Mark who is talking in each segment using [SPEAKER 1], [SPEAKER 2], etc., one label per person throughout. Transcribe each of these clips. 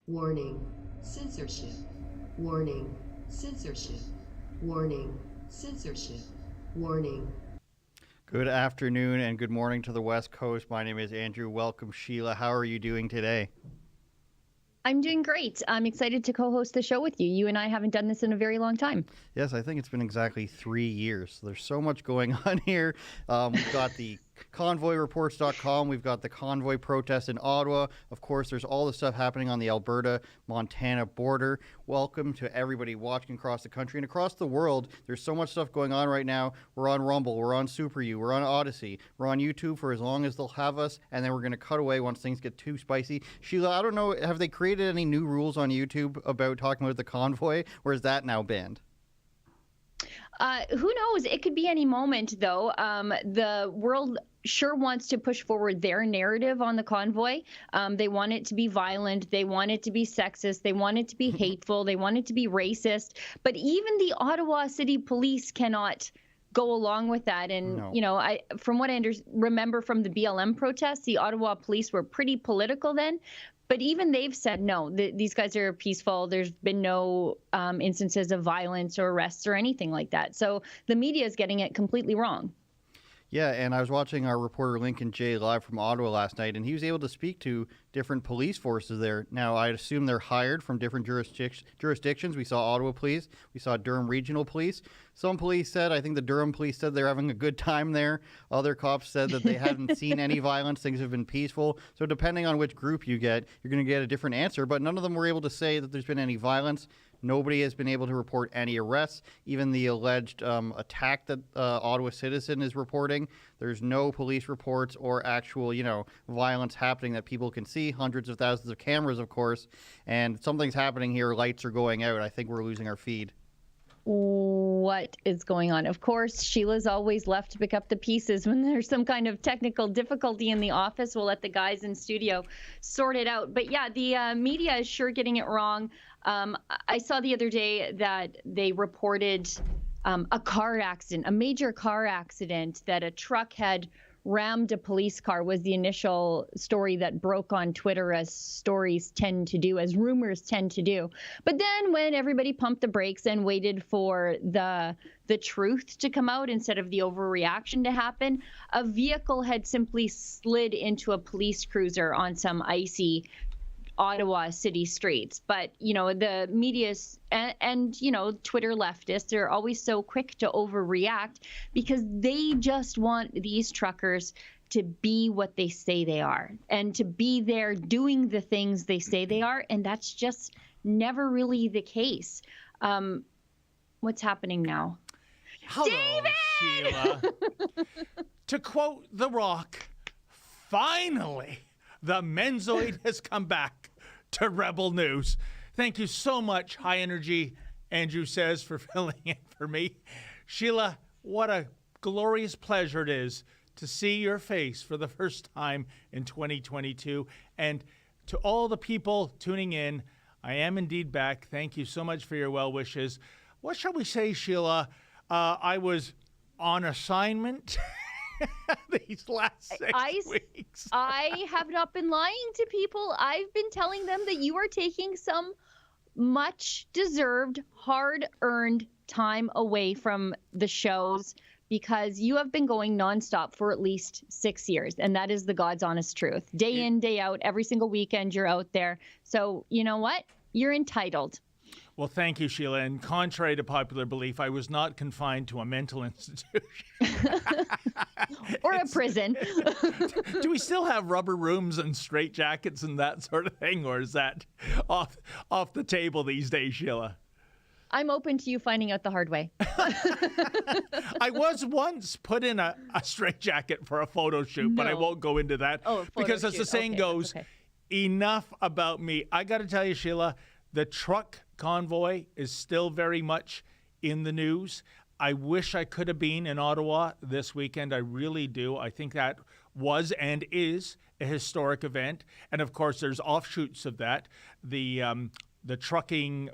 [SPEAKER 1] Warning, censorship. Warning, censorship. Warning, censorship. Warning.
[SPEAKER 2] Good afternoon and good morning to the West Coast. My name is Andrew. Welcome, Sheila. How are you doing today?
[SPEAKER 3] I'm doing great. I'm excited to co-host the show with you. You and I haven't done this in a very long time.
[SPEAKER 2] Yes, I think it's been exactly 3 years. There's so much going on here. We've got the convoyreports.com. We've got the convoy protest in Ottawa. Of course, there's all the stuff happening on the Alberta-Montana border. Welcome to everybody watching across the country and across the world. There's so much stuff going on right now. We're on Rumble. We're on Super U. We're on Odyssey. We're on YouTube for as long as they'll have us, and then we're going to cut away once things get too spicy. Sheila, I don't know, have they created any new rules on YouTube about talking about the convoy, or is that now banned?
[SPEAKER 3] Who knows? It could be any moment, though. The world sure wants to push forward their narrative on the convoy. They want it to be violent. They want it to be sexist. They want it to be hateful. They want it to be racist. But even the Ottawa City Police cannot go along with that. And,
[SPEAKER 2] No.
[SPEAKER 3] you know, from what I remember from the BLM protests, the Ottawa police were pretty political then. But even they've said, no, these guys are peaceful. There's been no instances of violence or arrests or anything like that. So the media is getting it completely wrong.
[SPEAKER 2] Yeah, and I was watching our reporter Lincoln Jay live from Ottawa last night, and he was able to speak to different police forces there. Now, I assume they're hired from different jurisdictions. We saw Ottawa Police. We saw Durham Regional Police. Some police said, I think the Durham Police said they're having a good time there. Other cops said that they hadn't seen any violence. Things have been peaceful. So depending on which group you get, you're going to get a different answer. But none of them were able to say that there's been any violence. Nobody has been able to report any arrests. Even the alleged attack that Ottawa Citizen is reporting, there's no police reports or actual, violence happening that people can see. Hundreds of thousands of cameras, of course. And something's happening here. Lights are going out. I think we're losing our feed.
[SPEAKER 3] What is going on? Of course, Sheila's always left to pick up the pieces when there's some kind of technical difficulty in the office. We'll let the guys in studio sort it out. But yeah, the media is sure getting it wrong. I saw the other day that they reported a car accident, a major car accident, that a truck had rammed a police car was the initial story that broke on Twitter, as stories tend to do, as rumors tend to do. But then when everybody pumped the brakes and waited for the truth to come out instead of the overreaction to happen, a vehicle had simply slid into a police cruiser on some icy Ottawa city streets. But, the media and Twitter leftists are always so quick to overreact because they just want these truckers to be what they say they are and to be there doing the things they say they are. And that's just never really the case. What's happening now?
[SPEAKER 4] Hello,
[SPEAKER 3] David!
[SPEAKER 4] Sheila. To quote The Rock, finally, the Menzoid has come back to Rebel News. Thank you so much, High Energy, Andrew says, for filling in for me. Sheila, what a glorious pleasure it is to see your face for the first time in 2022. And to all the people tuning in, I am indeed back. Thank you so much for your well wishes. What shall we say, Sheila? I was on assignment these last 6 weeks.
[SPEAKER 3] I have not been lying to people. I've been telling them that you are taking some much deserved, hard-earned time away from the shows because you have been going nonstop for at least 6 years. And that is the God's honest truth. Day in, day out, every single weekend you're out there. So you know what? You're entitled.
[SPEAKER 4] Well, thank you, Sheila. And contrary to popular belief, I was not confined to a mental institution.
[SPEAKER 3] Or a prison.
[SPEAKER 4] Do we still have rubber rooms and straitjackets and that sort of thing? Or is that off the table these days, Sheila?
[SPEAKER 3] I'm open to you finding out the hard way.
[SPEAKER 4] I was once put in a straitjacket for a photo shoot, but I won't go into that. Because as the saying goes, enough about me. I got to tell you, Sheila, the truck convoy is still very much in the news. I wish I could have been in Ottawa this weekend. I really do. I think that was and is a historic event. And of course, there's offshoots of that. The trucking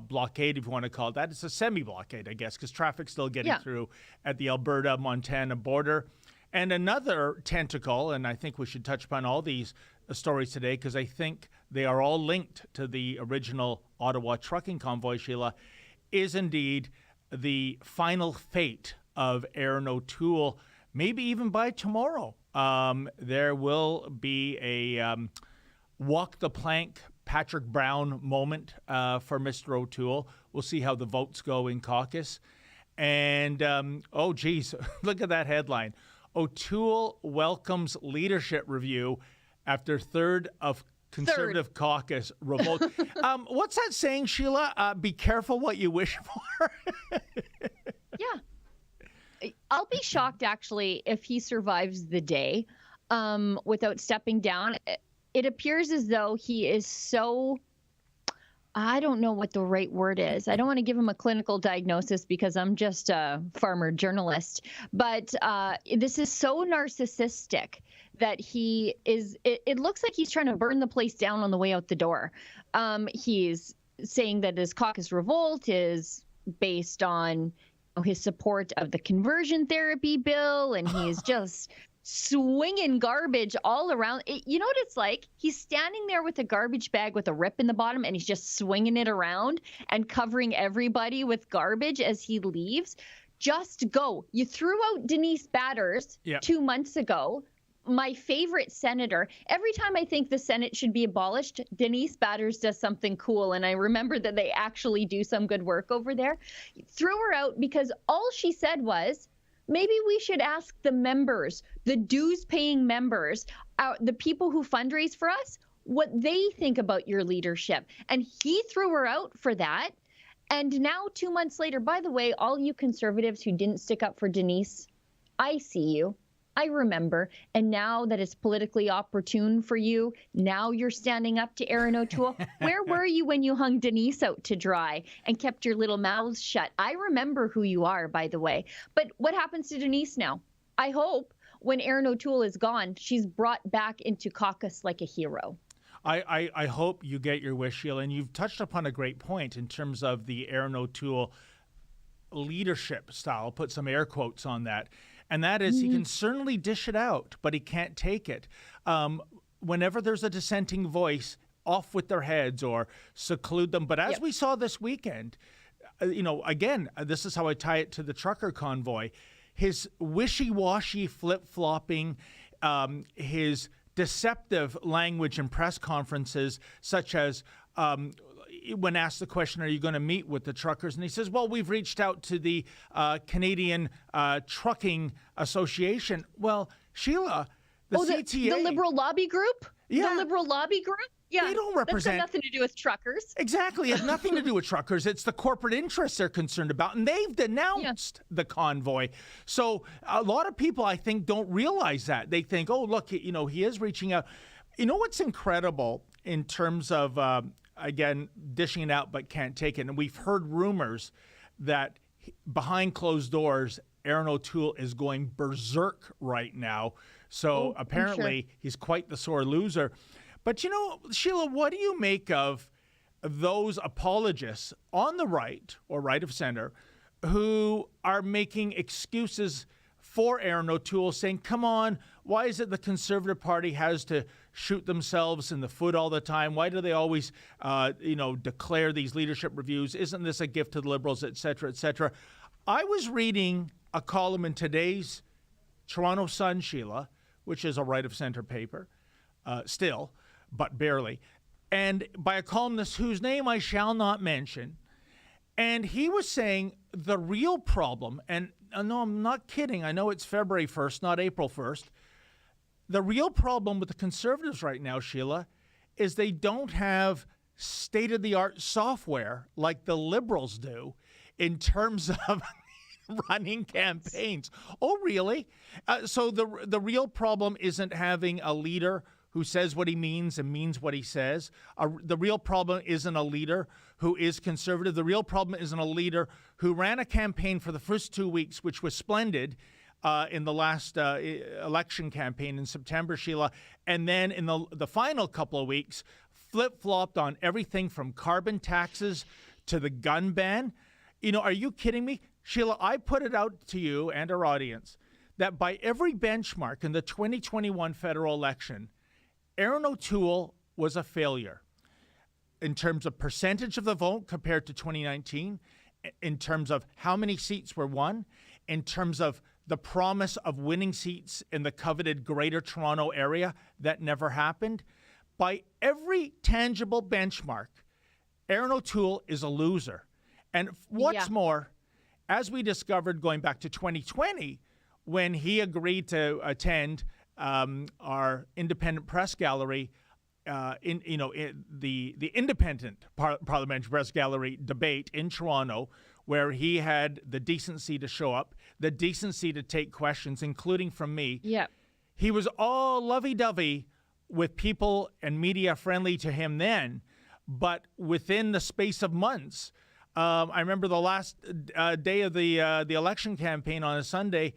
[SPEAKER 4] blockade, if you want to call it that. It's a semi-blockade, I guess, because traffic's still getting through at the Alberta-Montana border. And another tentacle, and I think we should touch upon all these stories today, because I think they are all linked to the original Ottawa trucking convoy, Sheila, is indeed the final fate of Erin O'Toole. Maybe even by tomorrow, there will be a walk the plank Patrick Brown moment for Mr. O'Toole. We'll see how the votes go in caucus. And, oh, geez, look at that headline. O'Toole welcomes leadership review after third of Conservative caucus revolt. What's that saying, Sheila? Be careful what you wish for.
[SPEAKER 3] Yeah. I'll be shocked, actually, if he survives the day without stepping down. It appears as though he is so, I don't know what the right word is. I don't want to give him a clinical diagnosis because I'm just a farmer journalist. But this is so narcissistic that he is, it looks like he's trying to burn the place down on the way out the door. He's saying that his caucus revolt is based on his support of the conversion therapy bill, and he's just swinging garbage all around. You know what it's like? He's standing there with a garbage bag with a rip in the bottom, and he's just swinging it around and covering everybody with garbage as he leaves. Just go. You threw out Denise Batters 2 months ago, my favorite senator. Every time I think the Senate should be abolished, Denise Batters does something cool, and I remember that they actually do some good work over there. Threw her out because all she said was, maybe we should ask the members, the dues-paying members, the people who fundraise for us, what they think about your leadership. And he threw her out for that. And now 2 months later, by the way, all you conservatives who didn't stick up for Denise, I see you. I remember. And now that it's politically opportune for you, now you're standing up to Erin O'Toole. Where were you when you hung Denise out to dry and kept your little mouths shut? I remember who you are, by the way. But what happens to Denise now? I hope when Erin O'Toole is gone, she's brought back into caucus like a hero.
[SPEAKER 4] I hope you get your wish, Sheila. And you've touched upon a great point in terms of the Erin O'Toole leadership style. Put some air quotes on that. And that is, he can certainly dish it out, but he can't take it. Whenever there's a dissenting voice, off with their heads or seclude them. But as we saw this weekend, again, this is how I tie it to the trucker convoy. His wishy-washy flip-flopping, his deceptive language in press conferences, such as when asked the question, are you going to meet with the truckers? And he says, well, we've reached out to the Canadian Trucking Association. Well, Sheila, the CTA.
[SPEAKER 3] The Liberal Lobby Group?
[SPEAKER 4] Yeah.
[SPEAKER 3] The Liberal Lobby Group? Yeah.
[SPEAKER 4] They don't represent.
[SPEAKER 3] That's got nothing to do with truckers.
[SPEAKER 4] Exactly. It has nothing to do with truckers. It's the corporate interests they're concerned about. And they've denounced the convoy. So a lot of people, I think, don't realize that. They think, oh, look, he is reaching out. You know what's incredible in terms of, again, dishing it out but can't take it? And we've heard rumors that behind closed doors, Erin O'Toole is going berserk right now. So apparently he's quite the sore loser. But, Sheila, what do you make of those apologists on the right or right of center who are making excuses for Erin O'Toole, saying, come on, why is it the Conservative Party has to shoot themselves in the foot all the time? Why do they always, declare these leadership reviews? Isn't this a gift to the Liberals, et cetera, et cetera? I was reading a column in today's Toronto Sun, Sheila, which is a right of center paper, still, but barely, and by a columnist whose name I shall not mention. And he was saying the real problem, and no, I'm not kidding. I know it's February 1st, not April 1st. The real problem with the Conservatives right now, Sheila, is they don't have state-of-the-art software like the Liberals do in terms of running campaigns. Oh, really? So the real problem isn't having a leader who says what he means and means what he says. The real problem isn't a leader who is conservative. The real problem isn't a leader who ran a campaign for the first 2 weeks, which was splendid in the last election campaign in September, Sheila. And then in the final couple of weeks, flip-flopped on everything from carbon taxes to the gun ban. Are you kidding me? Sheila, I put it out to you and our audience that by every benchmark in the 2021 federal election, Erin O'Toole was a failure in terms of percentage of the vote compared to 2019, in terms of how many seats were won, in terms of the promise of winning seats in the coveted Greater Toronto area that never happened. By every tangible benchmark, Erin O'Toole is a loser. And what's more, as we discovered going back to 2020, when he agreed to attend our independent press gallery, in the independent parliamentary press gallery debate in Toronto, where he had the decency to show up, the decency to take questions, including from me.
[SPEAKER 3] Yeah.
[SPEAKER 4] He was all lovey-dovey with people and media friendly to him then, but within the space of months, I remember the last day of the election campaign on a Sunday,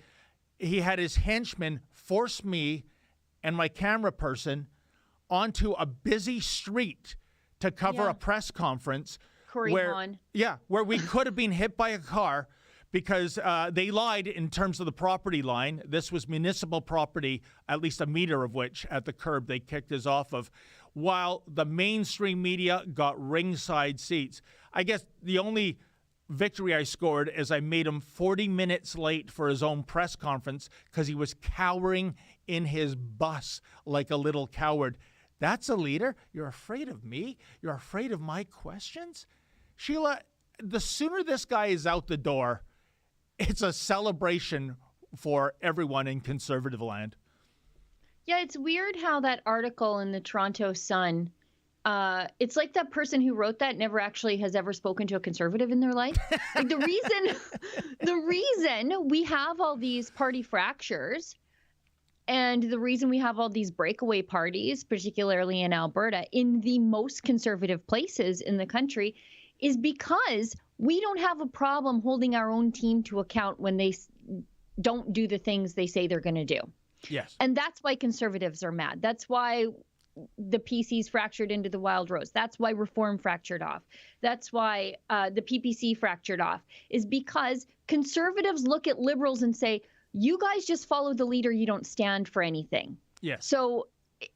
[SPEAKER 4] he had his henchmen force me and my camera person onto a busy street to cover a press conference where we could have been hit by a car because they lied in terms of the property line. This was municipal property, at least a meter of which at the curb they kicked us off of, while the mainstream media got ringside seats. I guess the only victory I scored is I made him 40 minutes late for his own press conference because he was cowering in his bus like a little coward. That's a leader? You're afraid of me? You're afraid of my questions? Sheila, the sooner this guy is out the door, it's a celebration for everyone in conservative land.
[SPEAKER 3] Yeah, it's weird how that article in the Toronto Sun, it's like that person who wrote that never actually has ever spoken to a conservative in their life. Like the reason we have all these party fractures and the reason we have all these breakaway parties, particularly in Alberta, in the most conservative places in the country, is because we don't have a problem holding our own team to account when they don't do the things they say they're going to do.
[SPEAKER 4] Yes.
[SPEAKER 3] And that's why conservatives are mad. That's why the PC's fractured into the Wild Rose. That's why Reform fractured off. That's why the PPC fractured off, is because conservatives look at liberals and say, you guys just follow the leader. You don't stand for anything.
[SPEAKER 4] Yes.
[SPEAKER 3] So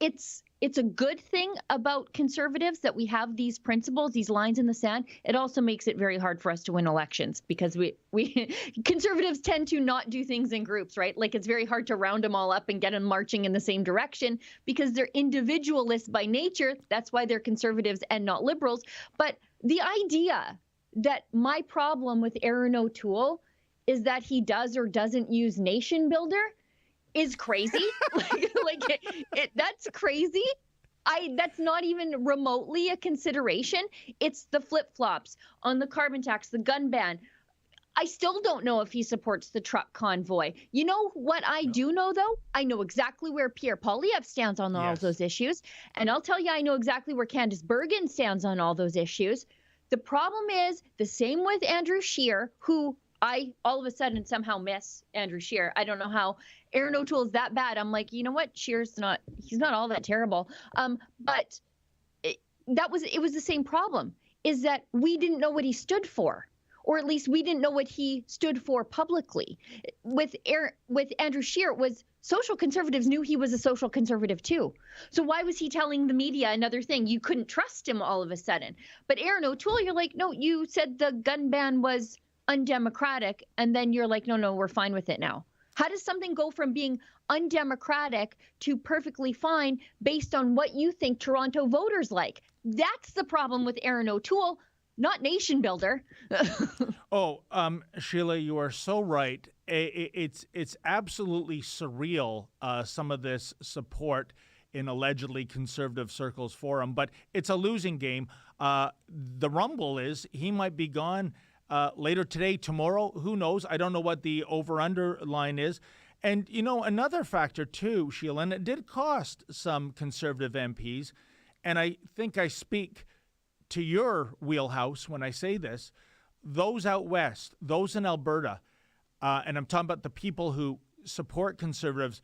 [SPEAKER 3] it's a good thing about conservatives that we have these principles, these lines in the sand. It also makes it very hard for us to win elections because we conservatives tend to not do things in groups, right? Like it's very hard to round them all up and get them marching in the same direction because they're individualists by nature. That's why they're conservatives and not liberals. But the idea that my problem with Erin O'Toole is that he does or doesn't use nation builder is crazy. That's crazy. That's not even remotely a consideration. It's the flip-flops on the carbon tax, the gun ban. I still don't know if he supports the truck convoy. You know what I do know, though? I know exactly where Pierre Poilievre stands on all of those issues. And I'll tell you, I know exactly where Candice Bergen stands on all those issues. The problem is the same with Andrew Scheer, who I all of a sudden somehow miss Andrew Scheer. I don't know how Erin O'Toole is that bad. I'm like, you know what? He's not all that terrible. But it was the same problem, is that we didn't know what he stood for, or at least we didn't know what he stood for publicly. With Andrew Scheer, it was social conservatives knew he was a social conservative too. So why was he telling the media another thing? You couldn't trust him all of a sudden. But Erin O'Toole, you're like, no, you said the gun ban was undemocratic, and then you're like, no, we're fine with it now. How does something go from being undemocratic to perfectly fine based on what you think Toronto voters like? That's the problem with Erin O'Toole, not nation builder.
[SPEAKER 4] Sheila, you are so right. It's absolutely surreal, some of this support in allegedly conservative circles for him, but it's a losing game. The rumble is he might be gone later today, tomorrow, who knows? I don't know what the over-under line is. And, another factor too, Sheila, and it did cost some conservative MPs, and I think I speak to your wheelhouse when I say this, those out west, those in Alberta, and I'm talking about the people who support conservatives,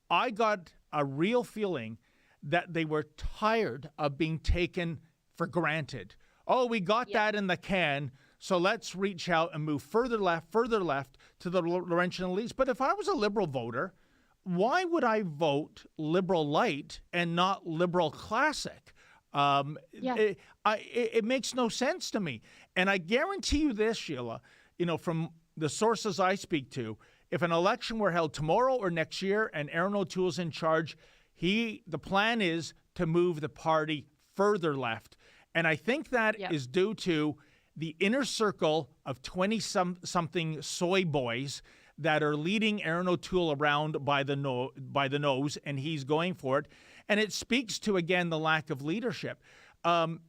[SPEAKER 4] I got a real feeling that they were tired of being taken for granted. Oh, we got that in the can, so let's reach out and move further left to the Laurentian elites. But if I was a Liberal voter, why would I vote Liberal Light and not Liberal Classic? It makes no sense to me. And I guarantee you this, Sheila, from the sources I speak to, if an election were held tomorrow or next year and Erin O'Toole's in charge, the plan is to move the party further left. And I think that is due to the inner circle of 20-something soy boys that are leading Erin O'Toole around by the nose, and he's going for it. And it speaks to, again, the lack of leadership.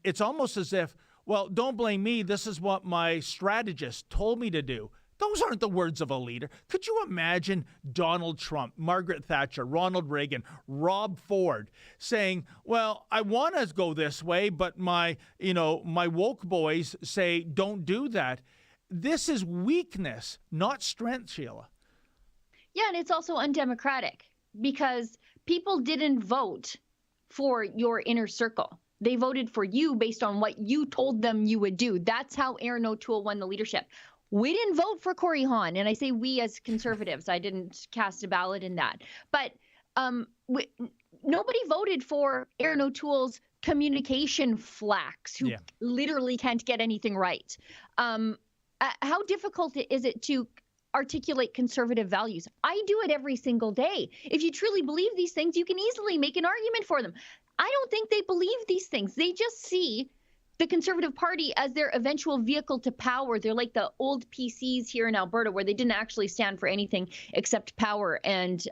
[SPEAKER 4] It's almost as if, well, don't blame me. This is what my strategist told me to do. Those aren't the words of a leader. Could you imagine Donald Trump, Margaret Thatcher, Ronald Reagan, Rob Ford saying, well, I want to go this way, but my woke boys say don't do that. This is weakness, not strength, Sheila.
[SPEAKER 3] Yeah, and it's also undemocratic because people didn't vote for your inner circle. They voted for you based on what you told them you would do. That's how Erin O'Toole won the leadership. We didn't vote for Corey Hahn, and I say we as conservatives. I didn't cast a ballot in that. But nobody voted for Erin O'Toole's communication flacks, who literally can't get anything right. How difficult is it to articulate conservative values? I do it every single day. If you truly believe these things, you can easily make an argument for them. I don't think they believe these things. They just see the Conservative Party as their eventual vehicle to power. They're like the old PCs here in Alberta, where they didn't actually stand for anything except power and,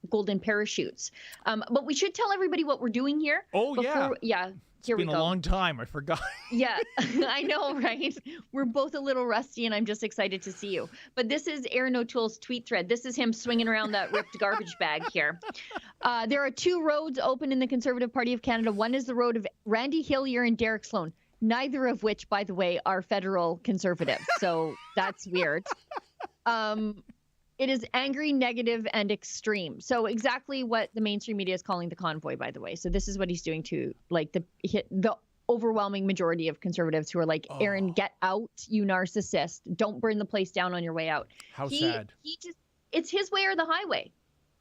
[SPEAKER 3] golden parachutes. But we should tell everybody what we're doing here.
[SPEAKER 4] Oh, yeah.
[SPEAKER 3] Yeah. Here we go.
[SPEAKER 4] It's been a long time. I forgot.
[SPEAKER 3] Yeah, I know, right? We're both a little rusty, and I'm just excited to see you. But this is Erin O'Toole's tweet thread. This is him swinging around that ripped garbage bag here. There are two roads open in the Conservative Party of Canada. One is the road of Randy Hillier and Derek Sloan, neither of which, by the way, are federal conservatives. So that's weird. It is angry, negative, and extreme. So exactly what the mainstream media is calling the convoy, by the way. So this is what he's doing to the overwhelming majority of conservatives who are like, Erin, get out, you narcissist. Don't burn the place down on your way out.
[SPEAKER 4] How sad.
[SPEAKER 3] It's his way or the highway.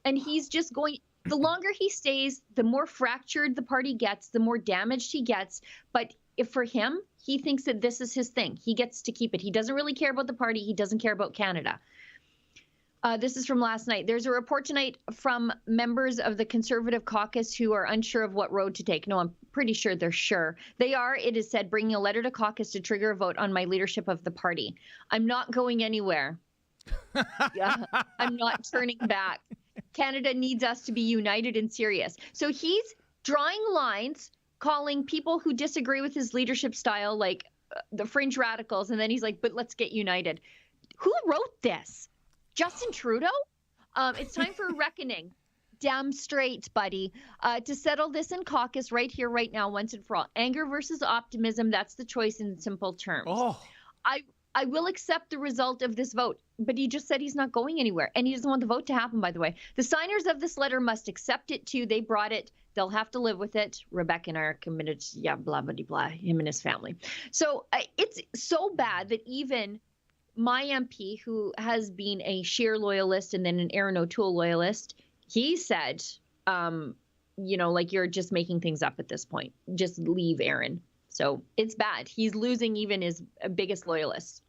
[SPEAKER 3] And he's just going, the longer he stays, the more fractured the party gets, the more damaged he gets. But if for him, he thinks that this is his thing. He gets to keep it. He doesn't really care about the party. He doesn't care about Canada. This is from last night. There's a report tonight from members of the Conservative caucus who are unsure of what road to take. No, I'm pretty sure they're sure. They are, it is said, bringing a letter to caucus to trigger a vote on my leadership of the party. I'm not going anywhere. I'm not turning back. Canada needs us to be united and serious. So he's drawing lines, calling people who disagree with his leadership style like the fringe radicals. And then he's like, but let's get united. Who wrote this? Justin Trudeau? It's time for a reckoning. Damn straight, buddy. To settle this in caucus right here, right now, once and for all. Anger versus optimism, that's the choice in simple terms.
[SPEAKER 4] Oh.
[SPEAKER 3] I will accept the result of this vote, but he just said he's not going anywhere. And he doesn't want the vote to happen, by the way. The signers of this letter must accept it, too. They brought it. They'll have to live with it. Rebecca and I are committed to, blah, blah, blah, him and his family. So it's so bad that even my MP, who has been a Scheer loyalist and then an Erin O'Toole loyalist, he said, you're just making things up at this point. Just leave Erin. So it's bad. He's losing even his biggest loyalists.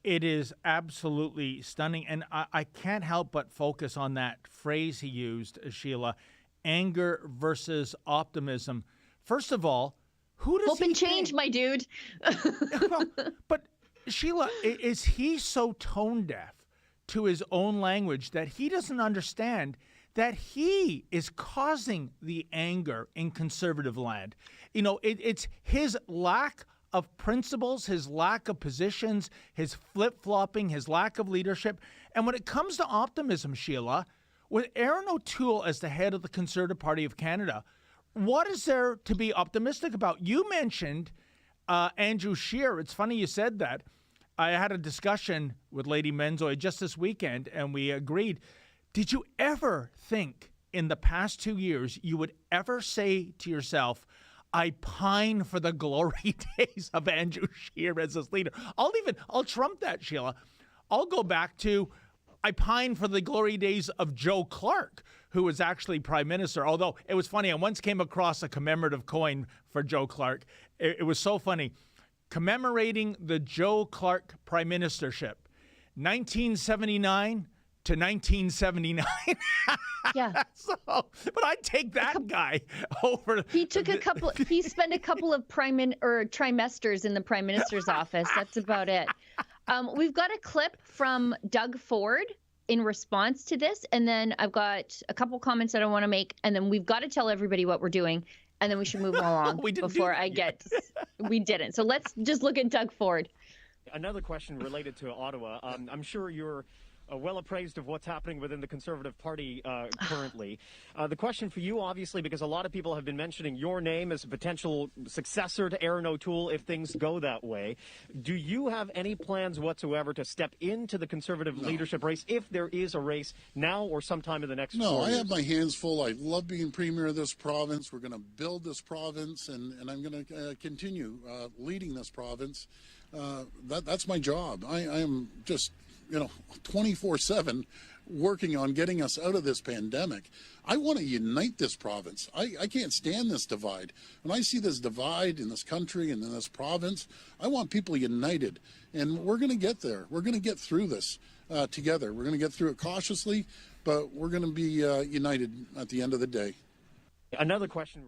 [SPEAKER 4] It is absolutely stunning. And I can't help but focus on that phrase he used, Sheila, anger versus optimism. First of all, who does
[SPEAKER 3] Hope and change, my dude.
[SPEAKER 4] But Sheila, is he so tone deaf to his own language that he doesn't understand that he is causing the anger in conservative land? It's his lack of principles, his lack of positions, his flip-flopping, his lack of leadership. And when it comes to optimism, Sheila, with Erin O'Toole as the head of the Conservative Party of Canada, what is there to be optimistic about? You mentioned Andrew Scheer. It's funny you said that. I had a discussion with Lady Menzies just this weekend, and we agreed. Did you ever think in the past 2 years you would ever say to yourself, I pine for the glory days of Andrew Scheer as his leader? I'll trump that, Sheila. I'll go back to I pine for the glory days of Joe Clark, who was actually prime minister. Although it was funny, I once came across a commemorative coin for Joe Clark. It was so funny. Commemorating the Joe Clark prime ministership, 1979 to 1979.
[SPEAKER 3] Yeah.
[SPEAKER 4] But I'd take that guy over.
[SPEAKER 3] He took he spent a couple of trimesters in the prime minister's office. That's about it. We've got a clip from Doug Ford in response to this. And then I've got a couple comments that I want to make. And then we've got to tell everybody what we're doing. And then we should move along We didn't. So let's just look at Doug Ford.
[SPEAKER 5] Another question related to Ottawa. I'm sure you're well appraised of what's happening within the Conservative Party currently. The question for you, obviously, because a lot of people have been mentioning your name as a potential successor to Erin O'Toole if things go that way. Do you have any plans whatsoever to step into the Conservative leadership race if there is a race now or sometime in the next 4 years?
[SPEAKER 6] I have my hands full. I love being premier of this province. We're going to build this province, and I'm going to continue leading this province. That's my job. I am just 24/7 working on getting us out of this pandemic. I want to unite this province. I can't stand this divide. When I see this divide in this country and in this province, I want people united. And we're going to get there. We're going to get through this together. We're going to get through it cautiously, but we're going to be united at the end of the day.
[SPEAKER 5] Another question.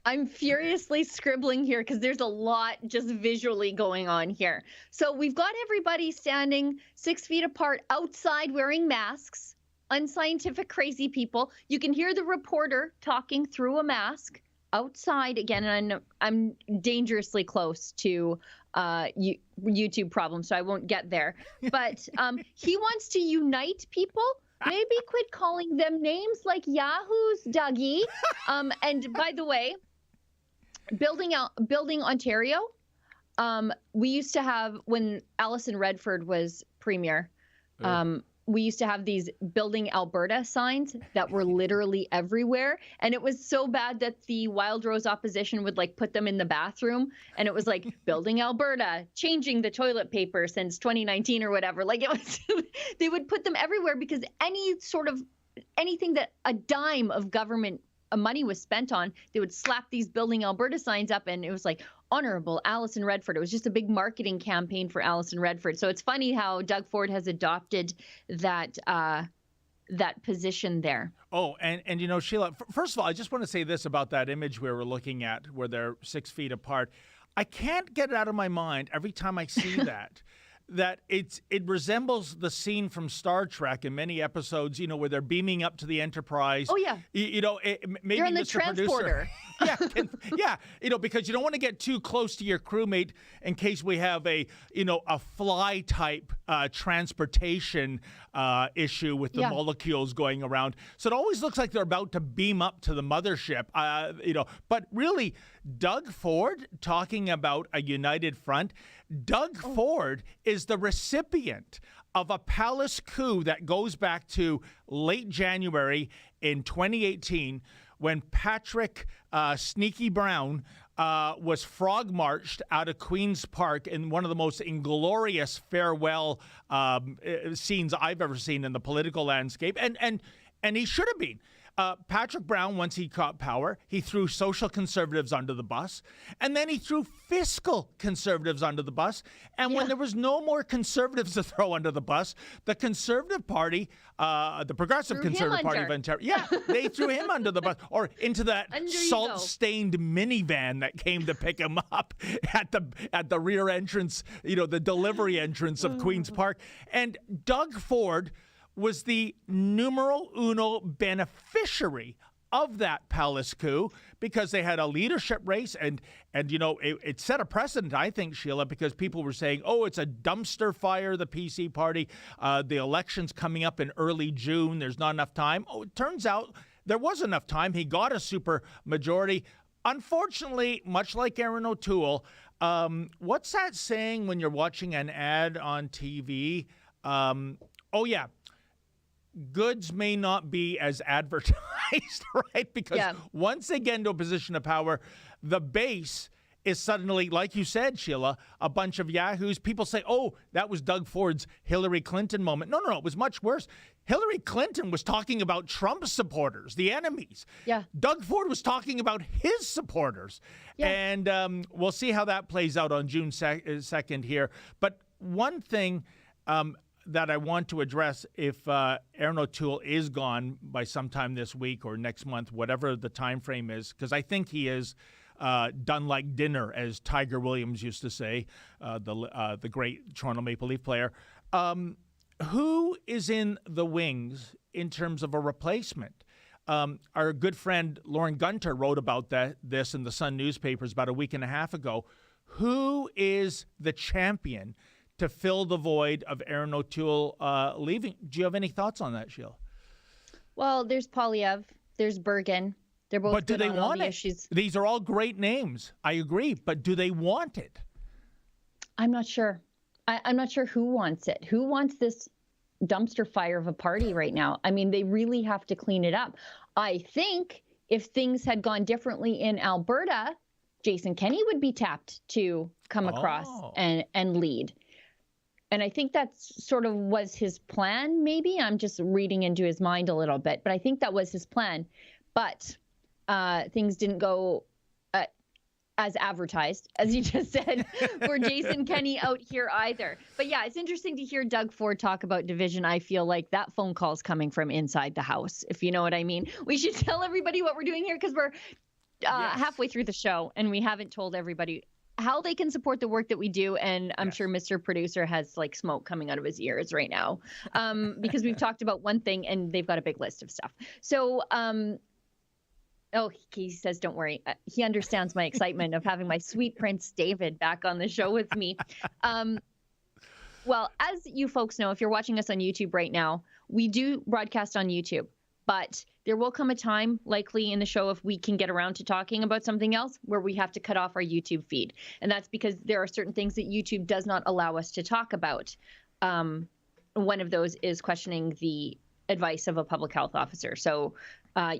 [SPEAKER 3] I'm furiously scribbling here because there's a lot just visually going on here. So we've got everybody standing 6 feet apart outside wearing masks, unscientific, crazy people. You can hear the reporter talking through a mask outside again. And I'm dangerously close to YouTube problems, so I won't get there. But he wants to unite people. Maybe quit calling them names like Yahoo's Dougie. And by the way, Building Ontario, we used to have, when Alison Redford was premier, we used to have these Building Alberta signs that were literally everywhere. And it was so bad that the Wild Rose opposition would put them in the bathroom. And it was like, Building Alberta, changing the toilet paper since 2019 or whatever. It was, they would put them everywhere because anything that a dime of government money was spent on, they would slap these Building Alberta signs up, and it was like, Honorable Alison Redford. It was just a big marketing campaign for Alison Redford. So it's funny how Doug Ford has adopted that position there.
[SPEAKER 4] Oh, and Sheila, first of all, I just want to say this about that image we were looking at where they're 6 feet apart. I can't get it out of my mind every time I see that it resembles the scene from Star Trek in many episodes, where they're beaming up to the Enterprise.
[SPEAKER 3] Oh, yeah.
[SPEAKER 4] Maybe
[SPEAKER 3] you're in the
[SPEAKER 4] Mr.
[SPEAKER 3] transporter.
[SPEAKER 4] Because you don't want to get too close to your crewmate in case we have a fly type transportation issue with the molecules going around. So it always looks like they're about to beam up to the mothership, but really, Doug Ford talking about a united front. Doug Ford is the recipient of a palace coup that goes back to late January in 2018 when Patrick Sneaky Brown was frog marched out of Queen's Park in one of the most inglorious farewell scenes I've ever seen in the political landscape. And he should have been. Patrick Brown, once he caught power, he threw social conservatives under the bus, and then he threw fiscal conservatives under the bus. And when there was no more conservatives to throw under the bus, the Conservative Party, the Progressive Conservative Party of Ontario, they threw him under the bus, or into that salt-stained minivan that came to pick him up at the rear entrance, the delivery entrance of Queen's Park. And Doug Ford was the numero uno beneficiary of that palace coup because they had a leadership race and it set a precedent, I think, Sheila, because people were saying, it's a dumpster fire, the PC party. The election's coming up in early June. There's not enough time. It turns out there was enough time. He got a super majority. Unfortunately, much like Erin O'Toole, what's that saying when you're watching an ad on TV? Goods may not be as advertised, right? Because once they get into a position of power, the base is suddenly, like you said, Sheila, a bunch of yahoos. People say, oh, that was Doug Ford's Hillary Clinton moment. No, it was much worse. Hillary Clinton was talking about Trump's supporters, the enemies.
[SPEAKER 3] Yeah.
[SPEAKER 4] Doug Ford was talking about his supporters.
[SPEAKER 3] Yeah.
[SPEAKER 4] And we'll see how that plays out on June 2nd here. But one thing that I want to address, if Erin O'Toole is gone by sometime this week or next month, whatever the time frame is, because I think he is done like dinner, as Tiger Williams used to say, the great Toronto Maple Leaf player. Who is in the wings in terms of a replacement? Our good friend Lauren Gunter wrote about this in the Sun newspapers about a week and a half ago. Who is the champion to fill the void of Erin O'Toole leaving? Do you have any thoughts on that, Sheila?
[SPEAKER 3] Well, there's Polyev, there's Bergen. They're both
[SPEAKER 4] But do
[SPEAKER 3] good
[SPEAKER 4] they
[SPEAKER 3] on all
[SPEAKER 4] want
[SPEAKER 3] the
[SPEAKER 4] it?
[SPEAKER 3] issues.
[SPEAKER 4] These are all great names. I agree. But do they want it?
[SPEAKER 3] I'm not sure. I'm not sure who wants it. Who wants this dumpster fire of a party right now? I mean, they really have to clean it up. I think if things had gone differently in Alberta, Jason Kenney would be tapped to come across and lead. And I think that's sort of was his plan, maybe. I'm just reading into his mind a little bit, but I think that was his plan. But things didn't go as advertised, as you just said, for Jason Kenney out here either. But yeah, it's interesting to hear Doug Ford talk about division. I feel like that phone call is coming from inside the house, if you know what I mean. We should tell everybody what we're doing here, because we're halfway through the show and we haven't told everybody how they can support the work that we do. And I'm sure Mr. Producer has like smoke coming out of his ears right now, because we've talked about one thing and they've got a big list of stuff. So, oh, he says, don't worry. He understands my excitement of having my sweet Prince David back on the show with me. Well, as you folks know, if you're watching us on YouTube right now, we do broadcast on YouTube. But there will come a time, likely in the show, if we can get around to talking about something else, where we have to cut off our YouTube feed. And that's because there are certain things that YouTube does not allow us to talk about. One of those is questioning the advice of a public health officer. So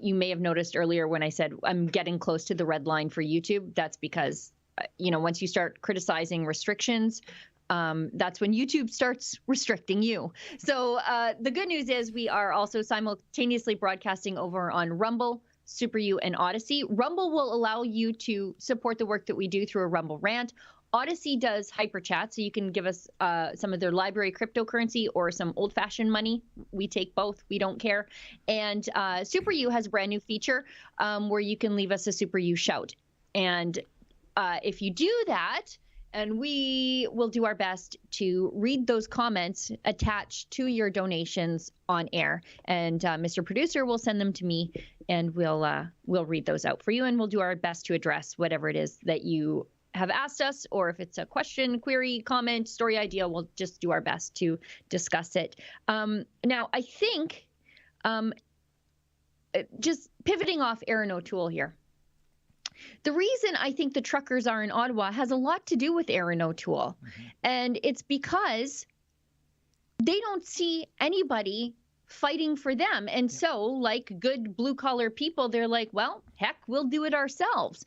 [SPEAKER 3] you may have noticed earlier when I said I'm getting close to the red line for YouTube. That's because, once you start criticizing restrictions, that's when YouTube starts restricting you. So the good news is we are also simultaneously broadcasting over on Rumble, Super U, and Odyssey. Rumble will allow you to support the work that we do through a Rumble rant. Odyssey does hyper chat, so you can give us some of their library cryptocurrency or some old-fashioned money. We take both. We don't care. And Super U has a brand new feature where you can leave us a Super U shout. And if you do that, and we will do our best to read those comments attached to your donations on air. And Mr. Producer will send them to me, and we'll read those out for you, and we'll do our best to address whatever it is that you have asked us, or if it's a question, query, comment, story idea, we'll just do our best to discuss it. Now, I think just pivoting off Erin O'Toole here. The reason I think the truckers are in Ottawa has a lot to do with Erin O'Toole. And it's because they don't see anybody fighting for them. And so, like good blue-collar people, they're like, well, heck, we'll do it ourselves.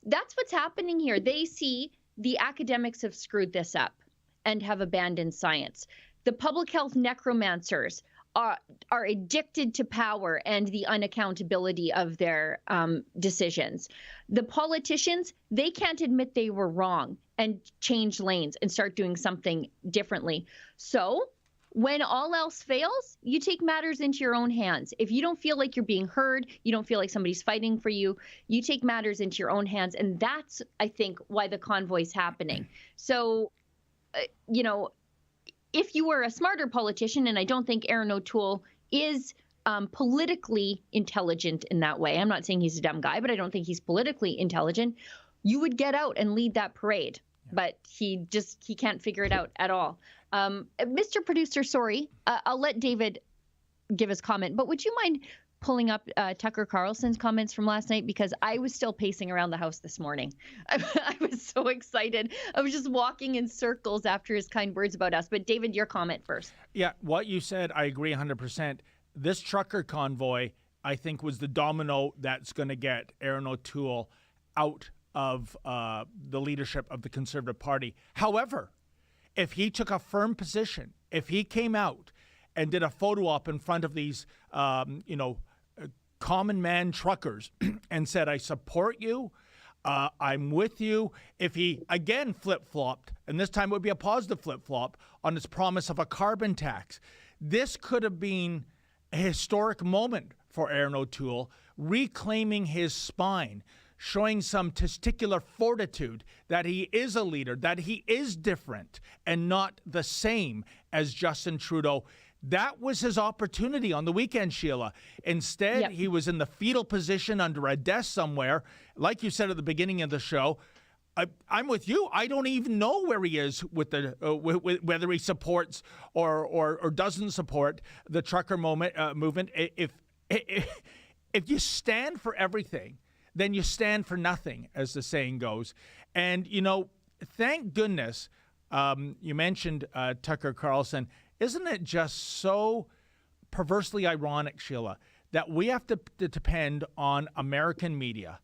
[SPEAKER 3] That's what's happening here. They see the academics have screwed this up and have abandoned science. The public health necromancers are addicted to power and the unaccountability of their decisions. The politicians, they can't admit they were wrong and change lanes and start doing something differently. So when all else fails, you take matters into your own hands. If you don't feel like you're being heard, you don't feel like somebody's fighting for you, you take matters into your own hands. And that's, I think, why the convoy's happening. So, if you were a smarter politician, and I don't think Erin O'Toole is politically intelligent in that way. I'm not saying he's a dumb guy, but I don't think he's politically intelligent. You would get out and lead that parade, but he can't figure it out at all. Mr. Producer, sorry, I'll let David give his comment, but would you mind pulling up Tucker Carlson's comments from last night, because I was still pacing around the house this morning. I was so excited. I was just walking in circles after his kind words about us. But David, your comment first.
[SPEAKER 4] Yeah, what you said, I agree 100%. This trucker convoy, I think, was the domino that's going to get Erin O'Toole out of the leadership of the Conservative Party. However, if he took a firm position, if he came out and did a photo op in front of these, common man truckers and said, I support you, I'm with you. If he, again, flip-flopped, and this time it would be a positive flip-flop, on his promise of a carbon tax, this could have been a historic moment for Erin O'Toole, reclaiming his spine, showing some testicular fortitude that he is a leader, that he is different and not the same as Justin Trudeau. That was his opportunity on the weekend, Sheila. Instead, he was in the fetal position under a desk somewhere. Like you said at the beginning of the show, I'm with you. I don't even know where he is with the whether he supports or doesn't support the trucker movement. If you stand for everything, then you stand for nothing, as the saying goes. And, thank goodness you mentioned Tucker Carlson. Isn't it just so perversely ironic, Sheila, that we have to depend on American media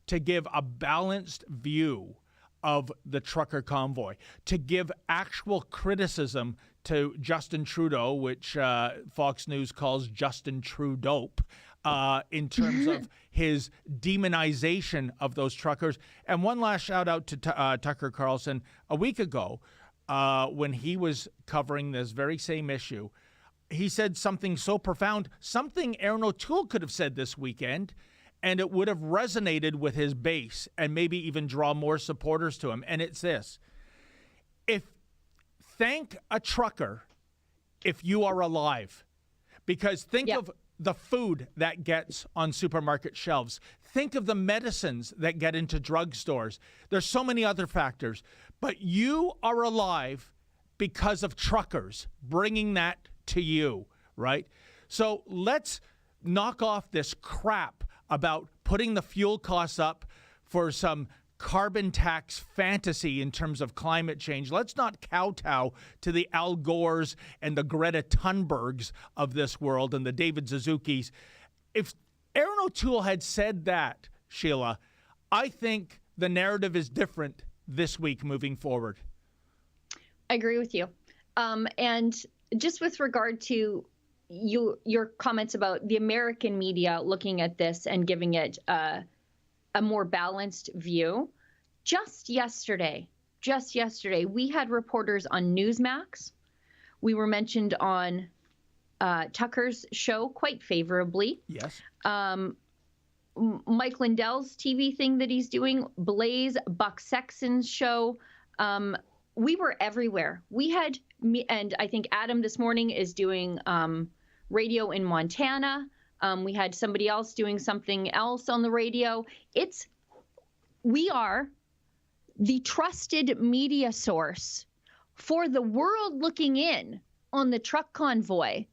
[SPEAKER 4] to give a balanced view of the trucker convoy, to give actual criticism to Justin Trudeau, which Fox News calls Justin Trudeau, in terms of his demonization of those truckers. And one last shout out to Tucker Carlson. A week ago, when he was covering this very same issue, he said something so profound, something Erin O'Toole could have said this weekend, and it would have resonated with his base and maybe even draw more supporters to him. And it's this: thank a trucker if you are alive, because think of the food that gets on supermarket shelves. Think of the medicines that get into drugstores. There's so many other factors, but you are alive because of truckers bringing that to you, right? So let's knock off this crap about putting the fuel costs up for some carbon tax fantasy in terms of climate change. Let's not kowtow to the Al Gores and the Greta Thunbergs of this world and the David Suzuki's. If Erin O'Toole had said that, Sheila, I think the narrative is different this week moving forward.
[SPEAKER 3] I agree with you. And just with regard to your comments about the American media looking at this and giving it a more balanced view. Just yesterday, we had reporters on Newsmax. We were mentioned on Tucker's show quite favorably.
[SPEAKER 4] Yes.
[SPEAKER 3] Mike Lindell's TV thing that he's doing, Blaze, Buck Sexton's show. We were everywhere. We had, and I think Adam this morning is doing radio in Montana. We had somebody else doing something else on the radio. We are the trusted media source for the world looking in on the truck convoy,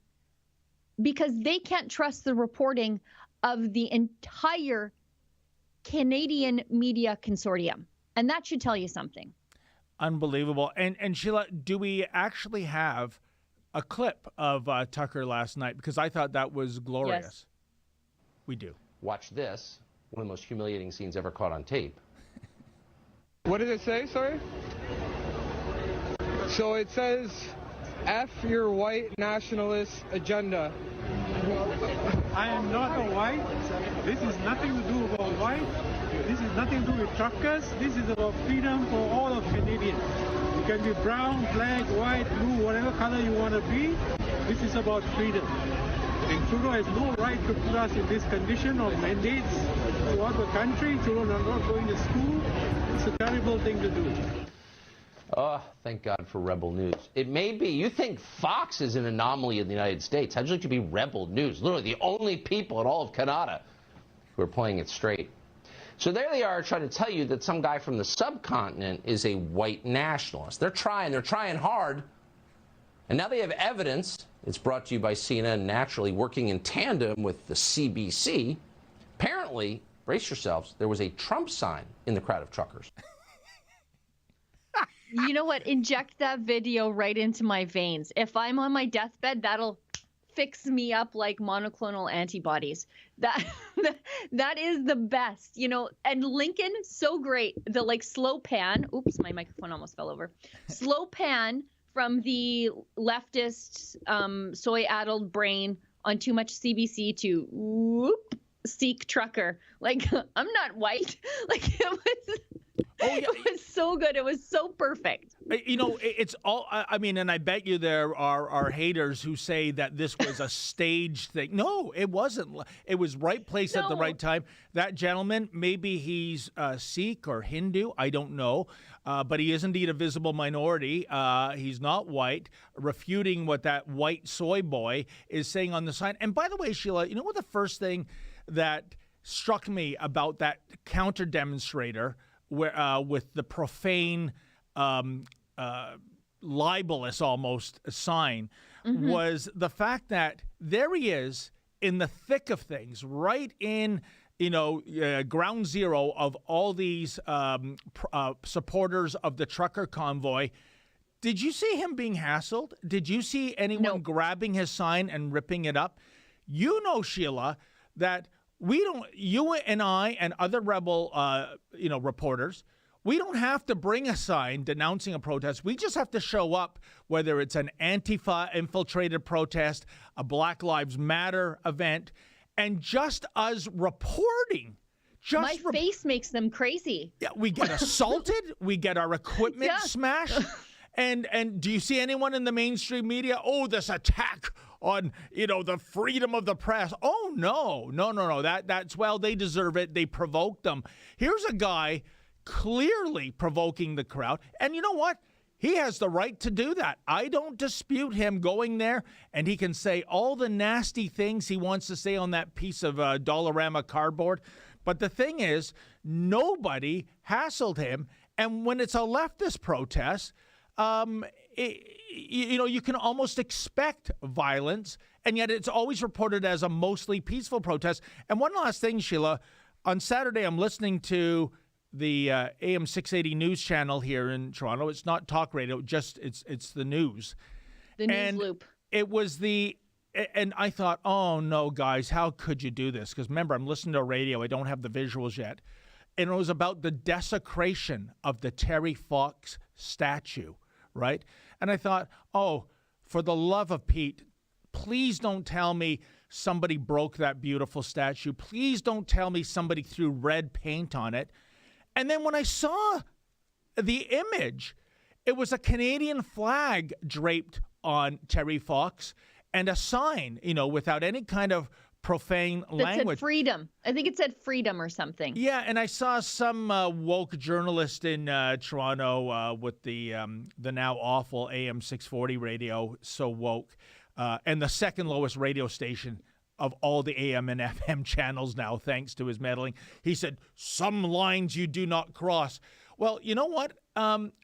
[SPEAKER 3] because they can't trust the reporting of the entire Canadian media consortium. And that should tell you something.
[SPEAKER 4] Unbelievable. And Sheila, do we actually have a clip of Tucker last night? Because I thought that was glorious.
[SPEAKER 3] Yes.
[SPEAKER 4] We do.
[SPEAKER 7] Watch this, one of the most humiliating scenes ever caught on tape.
[SPEAKER 8] What did it say, sorry? So it says, F your white nationalist agenda.
[SPEAKER 9] I am not a white. This is nothing to do about white. This is nothing to do with truckers. This is about freedom for all of Canadians. You can be brown, black, white, blue, whatever color you want to be. This is about freedom. And Trudeau has no right to put us in this condition of mandates throughout the country. Children are not going to school. It's a terrible thing to do.
[SPEAKER 7] Oh, thank God for Rebel News. It may be, you think Fox is an anomaly in the United States. How'd you like to be Rebel News? Literally the only people in all of Canada who are playing it straight. So there they are trying to tell you that some guy from the subcontinent is a white nationalist. They're trying hard. And now they have evidence. It's brought to you by CNN, naturally working in tandem with the CBC. Apparently, brace yourselves, there was a Trump sign in the crowd of truckers.
[SPEAKER 3] You know what? Inject that video right into my veins. If I'm on my deathbed, that'll fix me up like monoclonal antibodies. That that is the best, you know. And Lincoln, so great. The like slow pan. Oops, my microphone almost fell over. Slow pan from the leftist soy-addled brain on too much CBC to whoop, Sikh trucker. Like, I'm not white. Like, it was so good. It was so perfect.
[SPEAKER 4] You know, it's all, I mean, and I bet you there are haters who say that this was a staged thing. No, it wasn't. It was right place at the right time. That gentleman, maybe he's Sikh or Hindu, I don't know, but he is indeed a visible minority. He's not white, refuting what that white soy boy is saying on the sign. And by the way, Sheila, you know what the first thing that struck me about that counter demonstrator where with the profane, libelous almost sign was the fact that there he is in the thick of things, right in, you know, ground zero of all these supporters of the trucker convoy. Did you see him being hassled? Did you see anyone grabbing his sign and ripping it up? You know, Sheila, that we don't, you and I and other rebel, reporters, we don't have to bring a sign denouncing a protest. We just have to show up, whether it's an Antifa-infiltrated protest, a Black Lives Matter event, and just us reporting.
[SPEAKER 3] My face makes them crazy.
[SPEAKER 4] Yeah, we get assaulted. We get our equipment smashed. And do you see anyone in the mainstream media? Oh, this attack on, you know, the freedom of the press. Oh, no. That's, well, they deserve it. They provoked them. Here's a guy clearly provoking the crowd. And you know what? He has the right to do that. I don't dispute him going there, and he can say all the nasty things he wants to say on that piece of Dollarama cardboard. But the thing is, nobody hassled him. And when it's a leftist protest, you can almost expect violence, and yet it's always reported as a mostly peaceful protest. And one last thing, Sheila, on Saturday, I'm listening to the AM 680 news channel here in Toronto. It's not talk radio, just it's the news.
[SPEAKER 3] The news loop.
[SPEAKER 4] It was and I thought, oh no, guys, how could you do this? Because remember, I'm listening to radio. I don't have the visuals yet. And it was about the desecration of the Terry Fox statue, right? And I thought, oh, for the love of Pete, please don't tell me somebody broke that beautiful statue. Please don't tell me somebody threw red paint on it. And then when I saw the image, it was a Canadian flag draped on Terry Fox and a sign, you know, without any kind of profane language.
[SPEAKER 3] That said freedom. I think it said freedom or something.
[SPEAKER 4] Yeah, and I saw some woke journalist in Toronto with the now awful AM 640 radio, so woke, and the second lowest radio station of all the AM and FM channels now, thanks to his meddling. He said, some lines you do not cross. Well, you know what?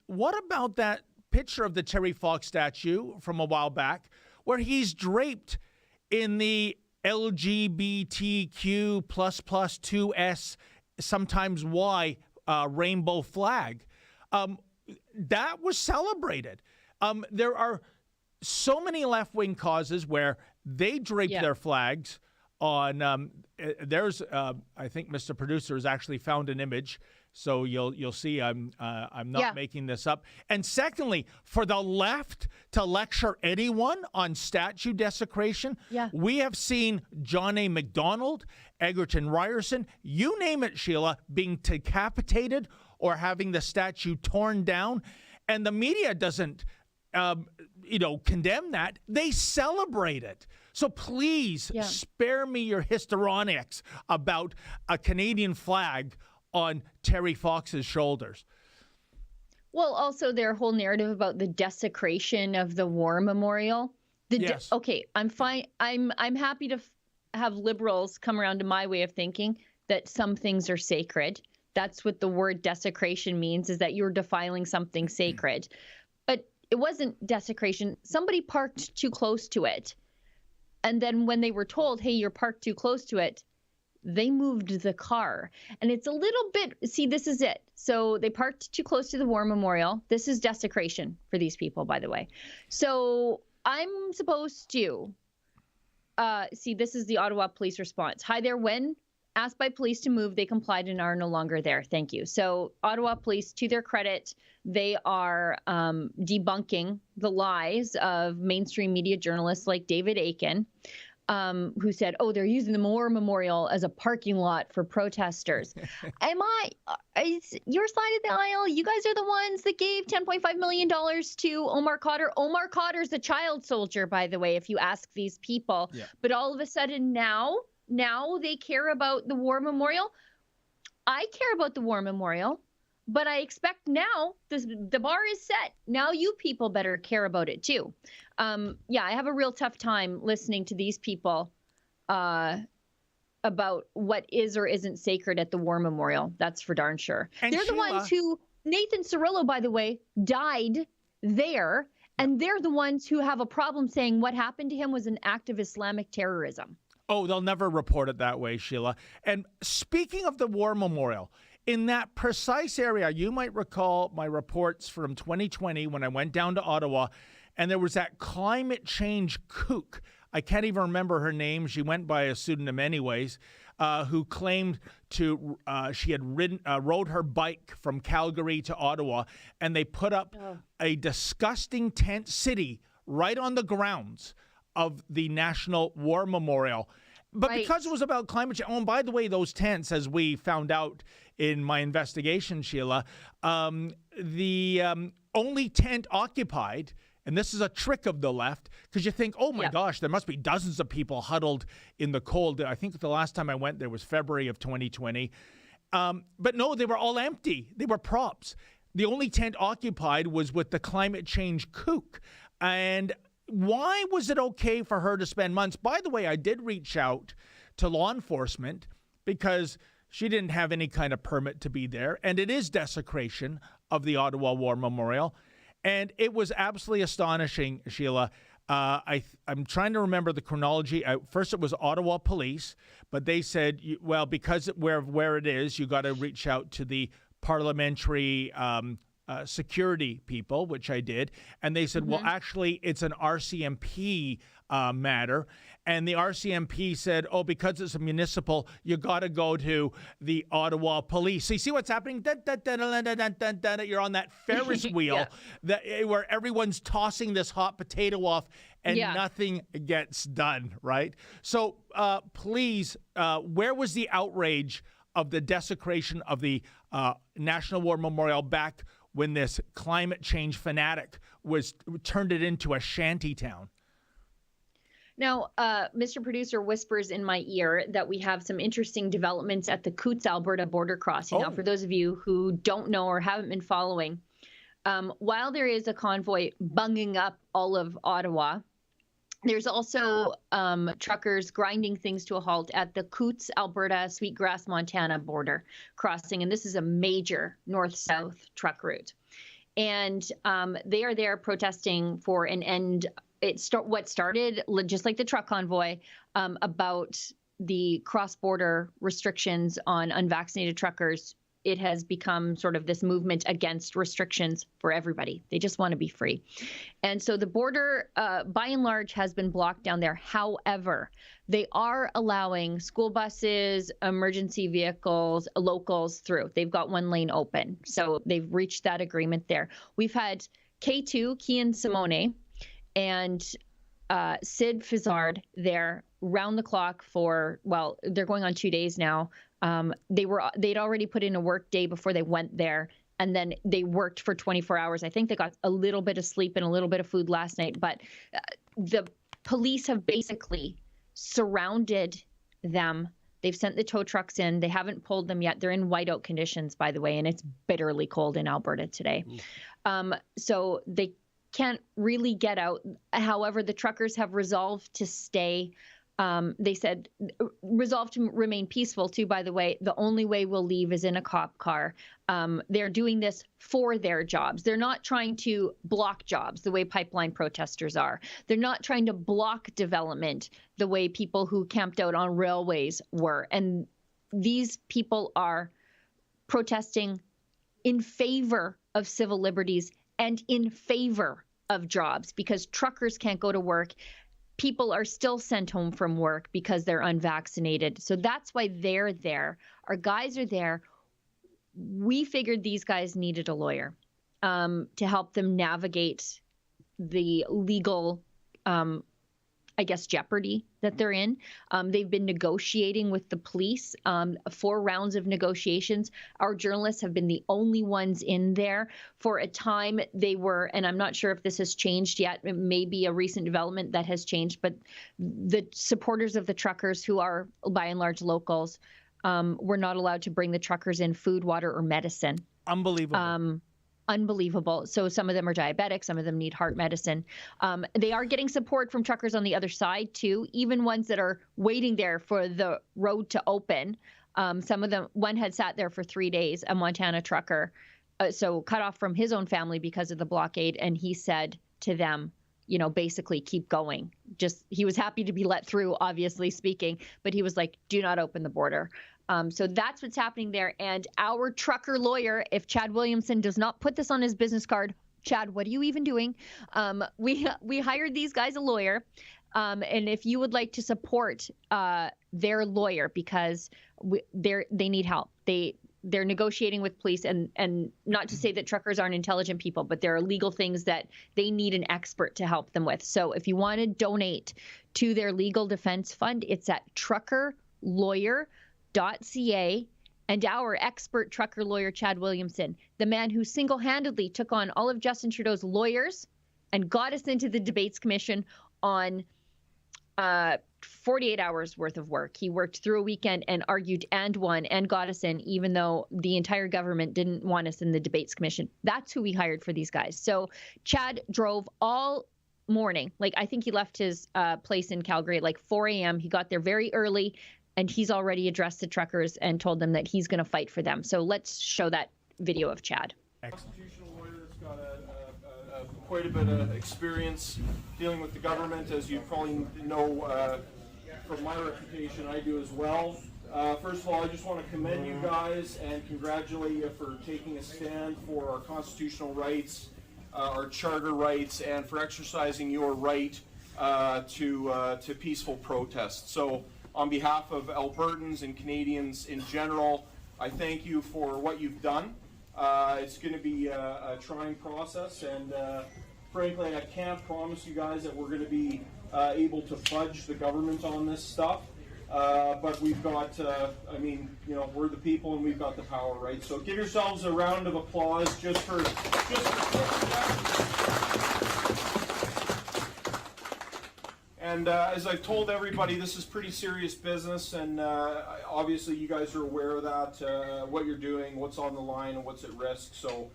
[SPEAKER 4] What about that picture of the Terry Fox statue from a while back where he's draped in the LGBTQ ++2S, sometimes Y rainbow flag? That was celebrated. There are so many left-wing causes where they drape their flags on. There's, I think, Mr. Producer has actually found an image, so you'll see. I'm not making this up. And secondly, for the left to lecture anyone on statue desecration, we have seen John A. MacDonald, Egerton Ryerson, you name it, Sheila, being decapitated or having the statue torn down, and the media doesn't condemn that. They celebrate it. So please spare me your histrionics about a Canadian flag on Terry Fox's shoulders.
[SPEAKER 3] Well, also their whole narrative about the desecration of the war memorial. Okay, I'm fine. I'm happy to have liberals come around to my way of thinking that some things are sacred. That's what the word desecration means, is that you're defiling something sacred. But it wasn't desecration. Somebody parked too close to it. And then when they were told, hey, you're parked too close to it, they moved the car. And it's a little bit, see, this is it. So they parked too close to the war memorial. This is desecration for these people, by the way. So I'm supposed to see, this is the Ottawa police response. Hi there, when asked by police to move, they complied and are no longer there. Thank you. So Ottawa police, to their credit, they are debunking the lies of mainstream media journalists like David Aiken, who said, oh, they're using the War Memorial as a parking lot for protesters. Is your side of the aisle? You guys are the ones that gave $10.5 million to Omar Khadr. Omar Khadr's a child soldier, by the way, if you ask these people. Yeah. But all of a sudden now they care about the War Memorial. I care about the War Memorial, but I expect now the bar is set. Now you people better care about it too. I have a real tough time listening to these people about what is or isn't sacred at the War Memorial. That's for darn sure. And they're the ones who, Nathan Cirillo, by the way, died there, and they're the ones who have a problem saying what happened to him was an act of Islamic terrorism.
[SPEAKER 4] Oh, they'll never report it that way, Sheila. And speaking of the War Memorial, in that precise area, you might recall my reports from 2020 when I went down to Ottawa, and there was that climate change kook. I can't even remember her name. She went by a pseudonym anyways, who claimed she had rode her bike from Calgary to Ottawa, and they put up a disgusting tent city right on the grounds of the National War Memorial. But because it was about climate change, and by the way, those tents, as we found out in my investigation, Sheila, the only tent occupied, and this is a trick of the left, because you think, oh my gosh, there must be dozens of people huddled in the cold. I think the last time I went there was February of 2020. But no, they were all empty. They were props. The only tent occupied was with the climate change kook. And why was it okay for her to spend months? By the way, I did reach out to law enforcement because she didn't have any kind of permit to be there. And it is desecration of the Ottawa War Memorial. And it was absolutely astonishing, Sheila. I'm trying to remember the chronology. First, it was Ottawa police, but they said, well, because where it is, you got to reach out to the parliamentary security people, which I did. And they said, well, actually, it's an RCMP matter. And the RCMP said, oh, because it's a municipal, you got to go to the Ottawa police. So you see what's happening? You're on that Ferris wheel where everyone's tossing this hot potato off and nothing gets done, right? So please, where was the outrage of the desecration of the National War Memorial back when this climate change fanatic turned it into a shanty town?
[SPEAKER 3] Now, Mr. Producer whispers in my ear that we have some interesting developments at the Coutts, Alberta border crossing. Now, for those of you who don't know or haven't been following, while there is a convoy bunging up all of Ottawa, there's also truckers grinding things to a halt at the Coutts, Alberta, Sweetgrass, Montana border crossing. And this is a major north-south truck route. And they are there protesting for an end. What started just like the truck convoy about the cross-border restrictions on unvaccinated truckers. It has become sort of this movement against restrictions for everybody. They just want to be free. And so the border, by and large, has been blocked down there. However, they are allowing school buses, emergency vehicles, locals through. They've got one lane open. So they've reached that agreement there. We've had K2, Kian Simone, and Sid Fizzard there round the clock for, well, they're going on 2 days now. They'd already put in a work day before they went there, and then they worked for 24 hours. I think they got a little bit of sleep and a little bit of food last night, but the police have basically surrounded them. They've sent the tow trucks in. They haven't pulled them yet. They're in whiteout conditions, by the way, and it's bitterly cold in Alberta today. So they can't really get out. However, the truckers have resolved to stay. They said resolved to remain peaceful too, by the way. The only way we'll leave is in a cop car. They're doing this for their jobs. They're not trying to block jobs the way pipeline protesters are. They're not trying to block development the way people who camped out on railways were. And these people are protesting in favor of civil liberties and in favor of jobs, because truckers can't go to work. people are still sent home from work because they're unvaccinated. So that's why they're there. Our guys are there. We figured these guys needed a lawyer to help them navigate the legal, jeopardy that they're in. They've been negotiating with the police, 4 rounds of negotiations. Our journalists have been the only ones in there. For a time, they were, and I'm not sure if this has changed yet, it may be a recent development that has changed, but the supporters of the truckers, who are by and large locals, were not allowed to bring the truckers in food, water, or medicine.
[SPEAKER 4] Unbelievable.
[SPEAKER 3] Unbelievable. So some of them are diabetic, some of them need heart medicine. They are getting support from truckers on the other side too, even ones that are waiting there for the road to open. Some of them, one had sat there for 3 days, a Montana trucker, so cut off from his own family because of the blockade. And he said to them, basically keep going. He was happy to be let through, obviously speaking, but he was like, do not open the border. So that's what's happening there. And our trucker lawyer, if Chad Williamson does not put this on his business card, Chad, what are you even doing? We hired these guys a lawyer. And if you would like to support their lawyer, because they need help. They're negotiating with police, and not to say that truckers aren't intelligent people, but there are legal things that they need an expert to help them with. So if you want to donate to their legal defense fund, it's at truckerlawyer.ca. And our expert trucker lawyer, Chad Williamson, the man who single-handedly took on all of Justin Trudeau's lawyers and got us into the Debates Commission on 48 hours worth of work. He worked through a weekend and argued and won and got us in, even though the entire government didn't want us in the Debates Commission. That's who we hired for these guys. So Chad drove all morning. I think he left his place in Calgary at 4 a.m. He got there very early, and he's already addressed the truckers and told them that he's going to fight for them. So let's show that video of Chad.
[SPEAKER 10] Constitutional lawyer that's got quite a bit of experience dealing with the government, as you probably know from my reputation. I do as well. First of all, I just want to commend you guys and congratulate you for taking a stand for our constitutional rights, our charter rights, and for exercising your right to peaceful protest. So on behalf of Albertans and Canadians in general, I thank you for what you've done. It's going to be a trying process, and frankly, I can't promise you guys that we're going to be able to fudge the government on this stuff. But we've got, we're the people and we've got the power, right? So give yourselves a round of applause just for And as I've told everybody, this is pretty serious business, and obviously you guys are aware of that, what you're doing, what's on the line, and what's at risk. So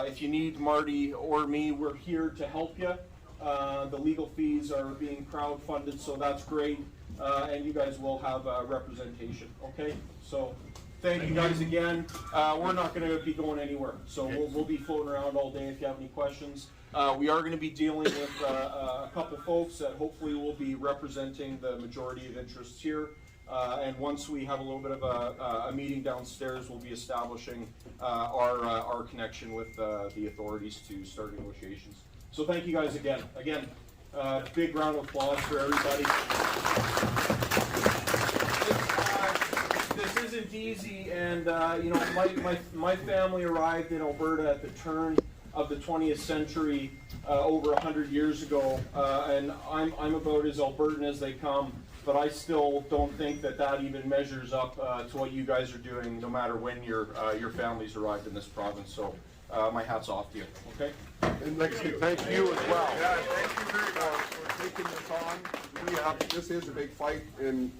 [SPEAKER 10] if you need Marty or me, we're here to help you. The legal fees are being crowdfunded, so that's great, and you guys will have representation, okay? So thank you guys again. We're not going to be going anywhere, so we'll be floating around all day if you have any questions. We are going to be dealing with a couple folks that hopefully will be representing the majority of interests here. And once we have a little bit of a meeting downstairs, we'll be establishing our connection with the authorities to start negotiations. So thank you guys again. Again, big round of applause for everybody. This isn't easy, and my family arrived in Alberta at the turn of the 20th century, over 100 years ago, and I'm about as Albertan as they come, but I still don't think that even measures up to what you guys are doing, no matter when your families arrived in this province. So my hat's off to you. Okay.
[SPEAKER 11] And thank you as well. Yeah, thank you very much for taking this on. This is a big fight, and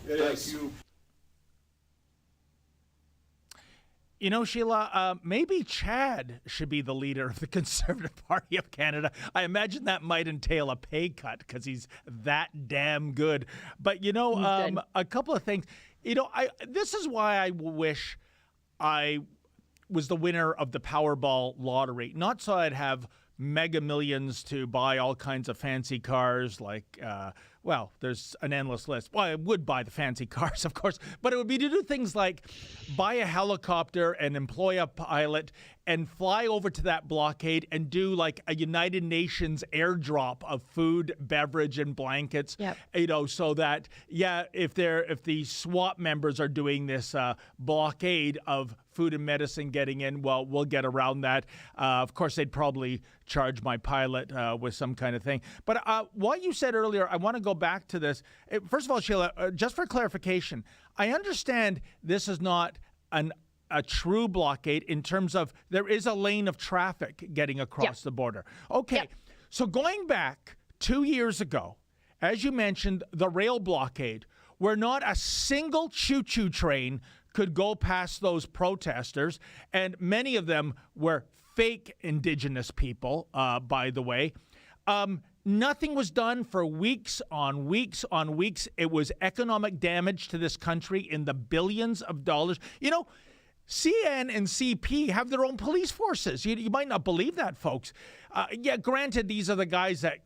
[SPEAKER 11] thank you.
[SPEAKER 4] You know, Sheila, maybe Chad should be the leader of the Conservative Party of Canada. I imagine that might entail a pay cut because he's that damn good. But, a couple of things. This is why I wish I was the winner of the Powerball lottery. Not so I'd have mega millions to buy all kinds of fancy cars like, well, there's an endless list. Well, I would buy the fancy cars, of course, but it would be to do things like buy a helicopter and employ a pilot and fly over to that blockade and do like a United Nations airdrop of food, beverage, and blankets, so that, if the SWAT members are doing this blockade of food and medicine getting in, well, we'll get around that. Of course, they'd probably charge my pilot with some kind of thing. But what you said earlier, I want to go back to this. First of all, Sheila, just for clarification, I understand this is not a true blockade in terms of there is a lane of traffic getting across the border. Okay, so going back 2 years ago, as you mentioned, the rail blockade, where not a single choo-choo train could go past those protesters, and many of them were fake Indigenous people, by the way. Nothing was done for weeks on weeks on weeks. It was economic damage to this country in the billions of dollars. You know, CN and CP have their own police forces. You might not believe that, folks. Granted, these are the guys that,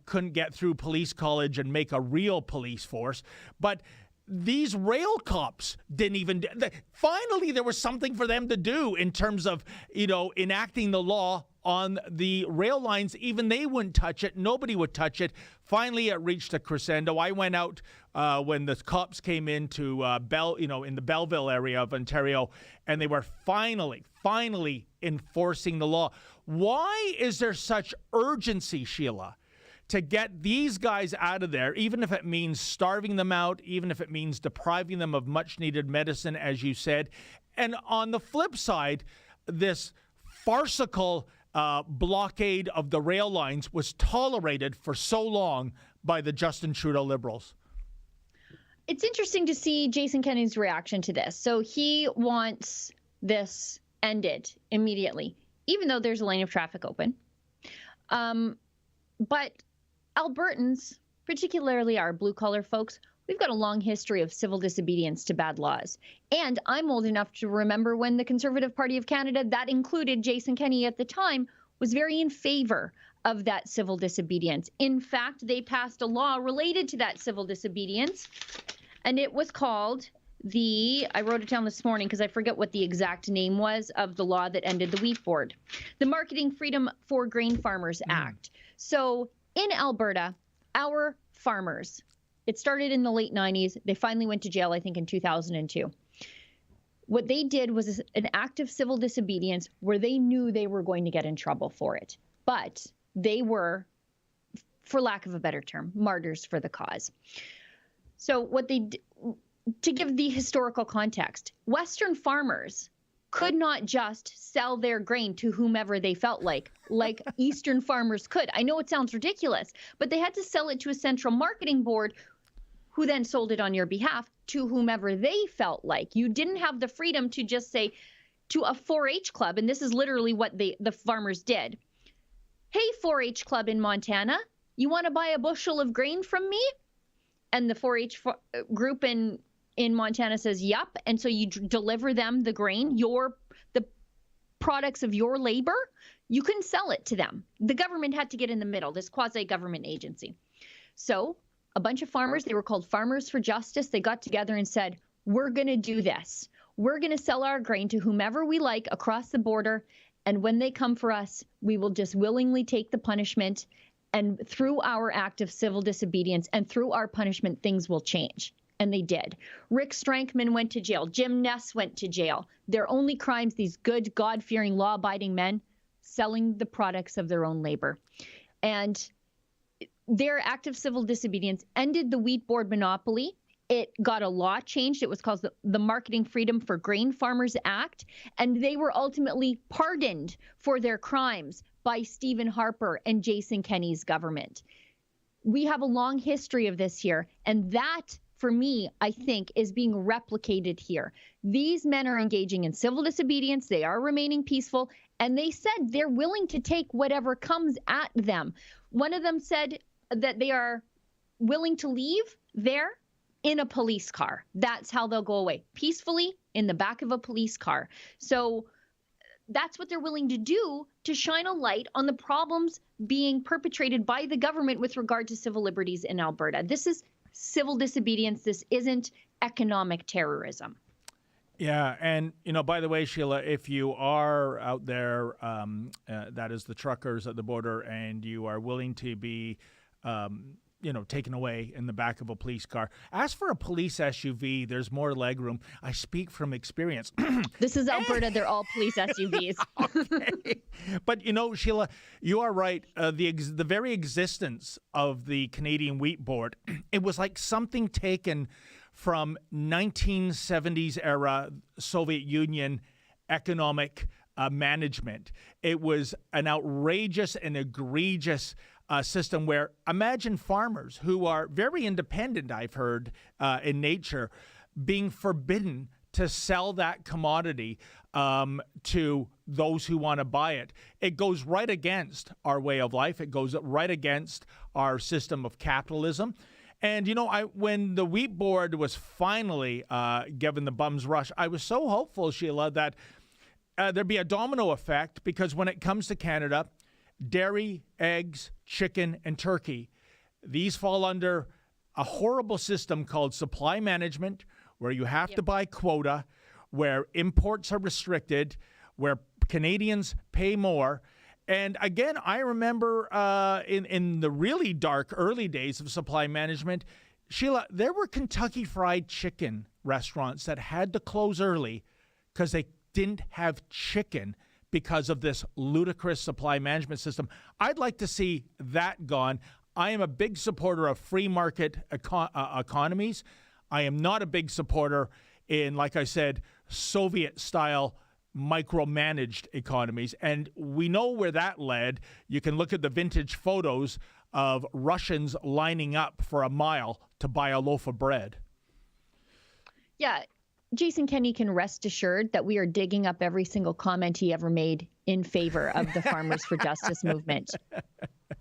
[SPEAKER 4] couldn't get through police college and make a real police force, but these rail cops didn't even. Finally, there was something for them to do in terms of, enacting the law on the rail lines. Even they wouldn't touch it. Nobody would touch it. Finally, it reached a crescendo. I went out when the cops came into in the Belleville area of Ontario, and they were finally enforcing the law. Why is there such urgency, Sheila, to get these guys out of there, even if it means starving them out, even if it means depriving them of much-needed medicine, as you said? And on the flip side, this farcical blockade of the rail lines was tolerated for so long by the Justin Trudeau Liberals.
[SPEAKER 3] It's interesting to see Jason Kenney's reaction to this. So he wants this ended immediately, even though there's a lane of traffic open. But Albertans, particularly our blue-collar folks, we've got a long history of civil disobedience to bad laws. And I'm old enough to remember when the Conservative Party of Canada, that included Jason Kenney at the time, was very in favor of that civil disobedience. In fact, they passed a law related to that civil disobedience, and it was called I wrote it down this morning because I forget what the exact name was of the law that ended the wheat board, the Marketing Freedom for Grain Farmers Act. So in Alberta, our farmers, it started in the late 90s. They finally went to jail, I think, in 2002. What they did was an act of civil disobedience where they knew they were going to get in trouble for it. But they were, for lack of a better term, martyrs for the cause. So what they did, to give the historical context, Western farmers could not just sell their grain to whomever they felt like Eastern farmers could. I know it sounds ridiculous, but they had to sell it to a central marketing board who then sold it on your behalf to whomever they felt like. You didn't have the freedom to just say to a 4-H club, and this is literally what the farmers did. Hey, 4-H club in Montana, you want to buy a bushel of grain from me? And the 4-H group in Montana says, yup. And so you deliver them the grain, the products of your labor. You couldn't sell it to them. The government had to get in the middle, this quasi-government agency. So a bunch of farmers, they were called Farmers for Justice. They got together and said, we're going to do this. We're going to sell our grain to whomever we like across the border. And when they come for us, we will just willingly take the punishment. And through our act of civil disobedience and through our punishment, things will change. And they did. Rick Strankman went to jail. Jim Ness went to jail. Their only crimes, these good, God-fearing, law-abiding men, selling the products of their own labor. And their act of civil disobedience ended the wheat board monopoly. It got a law changed. It was called the Marketing Freedom for Grain Farmers Act. And they were ultimately pardoned for their crimes by Stephen Harper and Jason Kenney's government. We have a long history of this here. And that, for me, I think, is being replicated here. These men are engaging in civil disobedience. They are remaining peaceful. And they said they're willing to take whatever comes at them. One of them said that they are willing to leave there in a police car. That's how they'll go away, peacefully in the back of a police car. So that's what they're willing to do to shine a light on the problems being perpetrated by the government with regard to civil liberties in Alberta. This is civil disobedience. This isn't economic terrorism.
[SPEAKER 4] Yeah, and, by the way, Sheila, if you are out there, that is the truckers at the border, and you are willing to be, taken away in the back of a police car, ask for a police SUV. There's more legroom. I speak from experience.
[SPEAKER 3] This is Alberta. They're all police SUVs.
[SPEAKER 4] Okay. But, Sheila, you are right. The very existence of the Canadian Wheat Board, it was like something taken from 1970s era Soviet Union economic management. It was an outrageous and egregious system where, imagine farmers who are very independent, I've heard, in nature, being forbidden to sell that commodity to those who want to buy it. It goes right against our way of life. It goes right against our system of capitalism. And, when the Wheat Board was finally given the bum's rush, I was so hopeful, Sheila, that there'd be a domino effect, because when it comes to Canada, dairy, eggs, chicken, and turkey, these fall under a horrible system called supply management, where you have to buy quota, where imports are restricted, where Canadians pay more. And again, I remember in the really dark early days of supply management, Sheila, there were Kentucky Fried Chicken restaurants that had to close early because they didn't have chicken because of this ludicrous supply management system. I'd like to see that gone. I am a big supporter of free market economies. I am not a big supporter in, like I said, Soviet-style micromanaged economies. And we know where that led. You can look at the vintage photos of Russians lining up for a mile to buy a loaf of bread.
[SPEAKER 3] Yeah, Jason Kenney can rest assured that we are digging up every single comment he ever made in favor of the Farmers for Justice movement.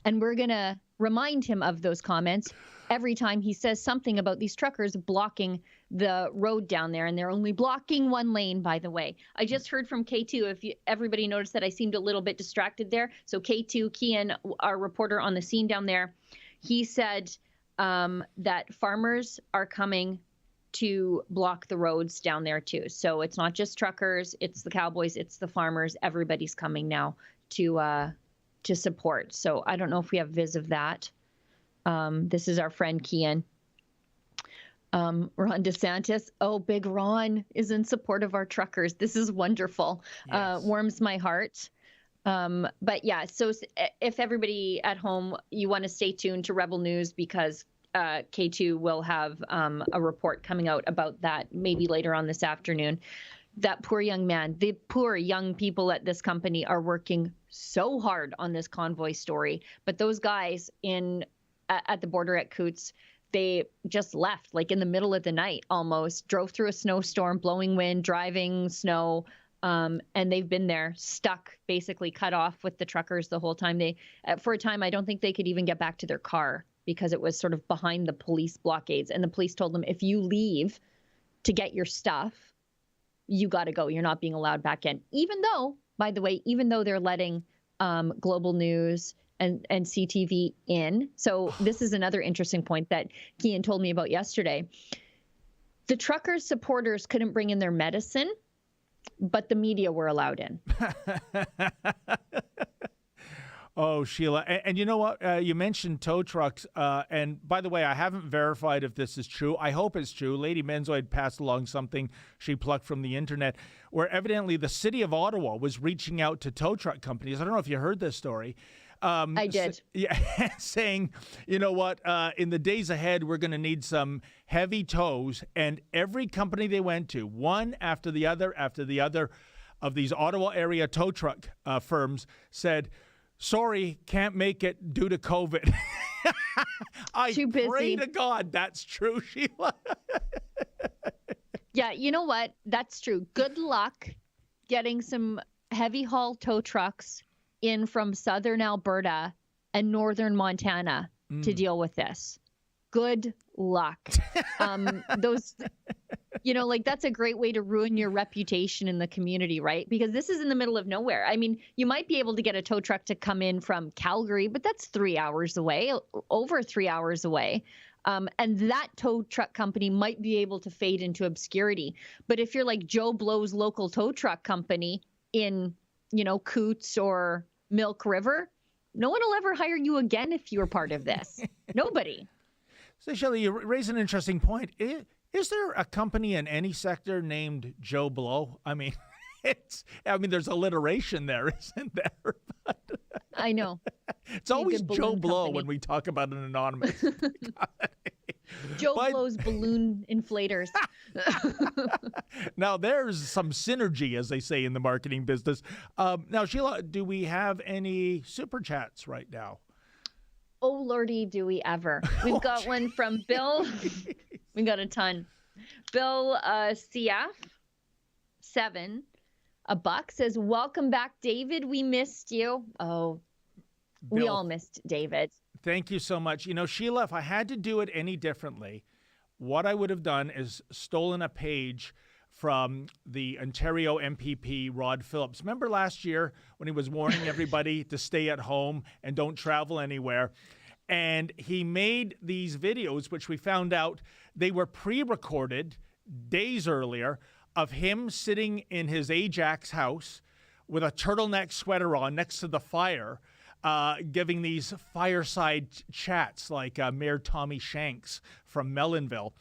[SPEAKER 3] And we're going to remind him of those comments every time he says something about these truckers blocking the road down there. And they're only blocking one lane, by the way. I just heard from K2, everybody noticed that I seemed a little bit distracted there. So K2, Kian, our reporter on the scene down there, he said that farmers are coming to block the roads down there too. So it's not just truckers, it's the cowboys, it's the farmers. Everybody's coming now to support. So I don't know if we have viz of that. This is our friend Kian. Ron DeSantis. Oh, Big Ron is in support of our truckers. This is wonderful. Yes. Warms my heart. But yeah, so if everybody at home, you want to stay tuned to Rebel News, because K2 will have a report coming out about that maybe later on this afternoon. That poor young man, the poor young people at this company are working so hard on this Convoy story. But those guys at the border at Coutts, they just left like in the middle of the night almost, drove through a snowstorm, blowing wind, driving snow. And they've been there stuck, basically cut off with the truckers the whole time. For a time, I don't think they could even get back to their car because it was sort of behind the police blockades. And the police told them, if you leave to get your stuff, you got to go. You're not being allowed back in. Even though, by the way, they're letting Global News and CTV in. So this is another interesting point that Kian told me about yesterday. The truckers' supporters couldn't bring in their medicine, but the media were allowed in.
[SPEAKER 4] Oh, Sheila. And you know what? You mentioned tow trucks. And by the way, I haven't verified if this is true. I hope it's true. Lady Menzoid passed along something she plucked from the internet, where evidently the city of Ottawa was reaching out to tow truck companies. I don't know if you heard this story.
[SPEAKER 3] I did.
[SPEAKER 4] Saying, you know what, in the days ahead, we're going to need some heavy tows. And every company they went to, one after the other of these Ottawa area tow truck firms said, sorry, can't make it due to COVID.
[SPEAKER 3] Too busy.
[SPEAKER 4] Pray to God that's true, Sheila.
[SPEAKER 3] Yeah, you know what? That's true. Good luck getting some heavy haul tow trucks in from southern Alberta and northern Montana to deal with this. Good luck. Like that's a great way to ruin your reputation in the community, right? Because this is in the middle of nowhere. I mean, you might be able to get a tow truck to come in from Calgary, but that's 3 hours away, over 3 hours away. And that tow truck company might be able to fade into obscurity. But if you're like Joe Blow's local tow truck company in, Coutts or Milk River, no one will ever hire you again if you were part of this. Nobody.
[SPEAKER 4] So, Shelley, you raise an interesting point. Is there a company in any sector named Joe Blow? I mean, there's alliteration there, isn't there?
[SPEAKER 3] I know.
[SPEAKER 4] It's always Joe Blow when we talk about an anonymous.
[SPEAKER 3] Joe Blow's balloon inflators.
[SPEAKER 4] Now, there's some synergy, as they say in the marketing business. Now, Sheila, do we have any super chats right now?
[SPEAKER 3] Oh, Lordy, do we ever. We've got one from Bill. We got a ton. Bill CF, 7, $1 says, welcome back, David. We missed you. Oh, Bill, we all missed David.
[SPEAKER 4] Thank you so much. Sheila, if I had to do it any differently, what I would have done is stolen a page from the Ontario MPP, Rod Phillips. Remember last year when he was warning everybody to stay at home and don't travel anywhere? And he made these videos, which we found out they were pre-recorded days earlier, of him sitting in his Ajax house with a turtleneck sweater on next to the fire, giving these fireside chats like Mayor Tommy Shanks from Mellonville.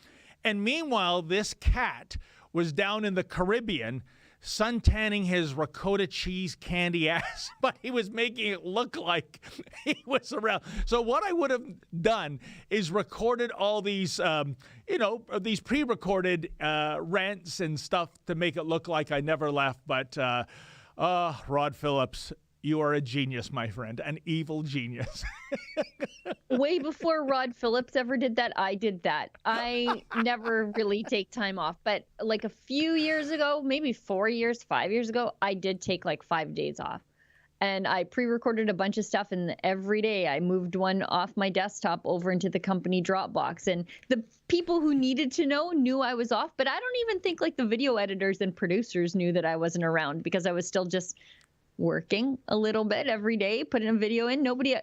[SPEAKER 4] And meanwhile, this cat was down in the Caribbean suntanning his ricotta cheese candy ass, but he was making it look like he was around. So what I would have done is recorded all these, these pre-recorded rants and stuff to make it look like I never left. But Rod Phillips, you are a genius, my friend, an evil genius.
[SPEAKER 3] Way before Rod Phillips ever did that, I did that. I never really take time off. But like a few years ago, maybe 4 years, 5 years ago, I did take like 5 days off. And I pre-recorded a bunch of stuff. And every day I moved one off my desktop over into the company Dropbox. And the people who needed to know knew I was off. But I don't even think like the video editors and producers knew that I wasn't around because I was still just working a little bit every day, putting a video in. Nobody,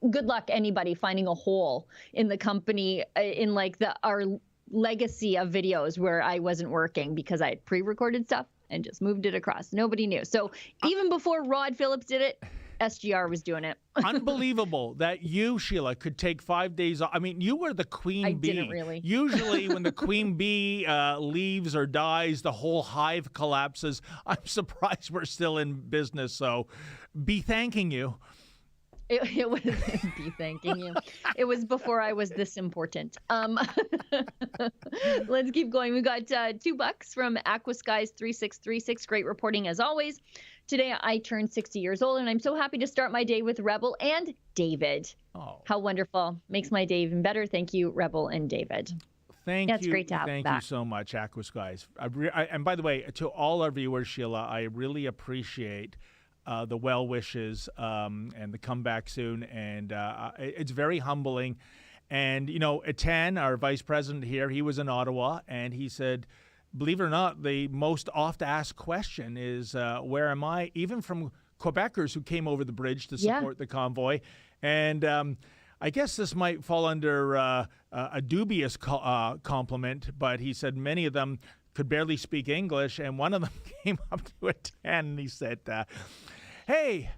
[SPEAKER 3] good luck anybody finding a hole in the company in like our legacy of videos where I wasn't working because I had pre-recorded stuff and just moved it across. Nobody knew. So even before Rod Phillips did it, SGR was doing it.
[SPEAKER 4] Unbelievable that you, Sheila, could take 5 days off. I mean, you were the queen bee.
[SPEAKER 3] I didn't really.
[SPEAKER 4] Usually when the queen bee leaves or dies, the whole hive collapses. I'm surprised we're still in business, so be thanking you.
[SPEAKER 3] It was be thanking you. It was before I was this important. Let's keep going. We got $2 from Aquaskies 3636. Great reporting as always. Today I turned 60 years old, and I'm so happy to start my day with Rebel and David.
[SPEAKER 4] Oh,
[SPEAKER 3] how wonderful! Makes my day even better. Thank you, Rebel and David.
[SPEAKER 4] Thank
[SPEAKER 3] That's
[SPEAKER 4] you.
[SPEAKER 3] Great to have
[SPEAKER 4] Thank
[SPEAKER 3] back.
[SPEAKER 4] you so much, Aquaskies. And by the way, to all our viewers, Sheila, I really appreciate the well wishes and the comeback soon. And it's very humbling. And, Etienne, our vice president here, he was in Ottawa, and he said, believe it or not, the most oft-asked question is, where am I? Even from Quebecers who came over the bridge to support the convoy. And I guess this might fall under a dubious compliment, but he said many of them could barely speak English. And one of them came up to Etienne and he said, hey,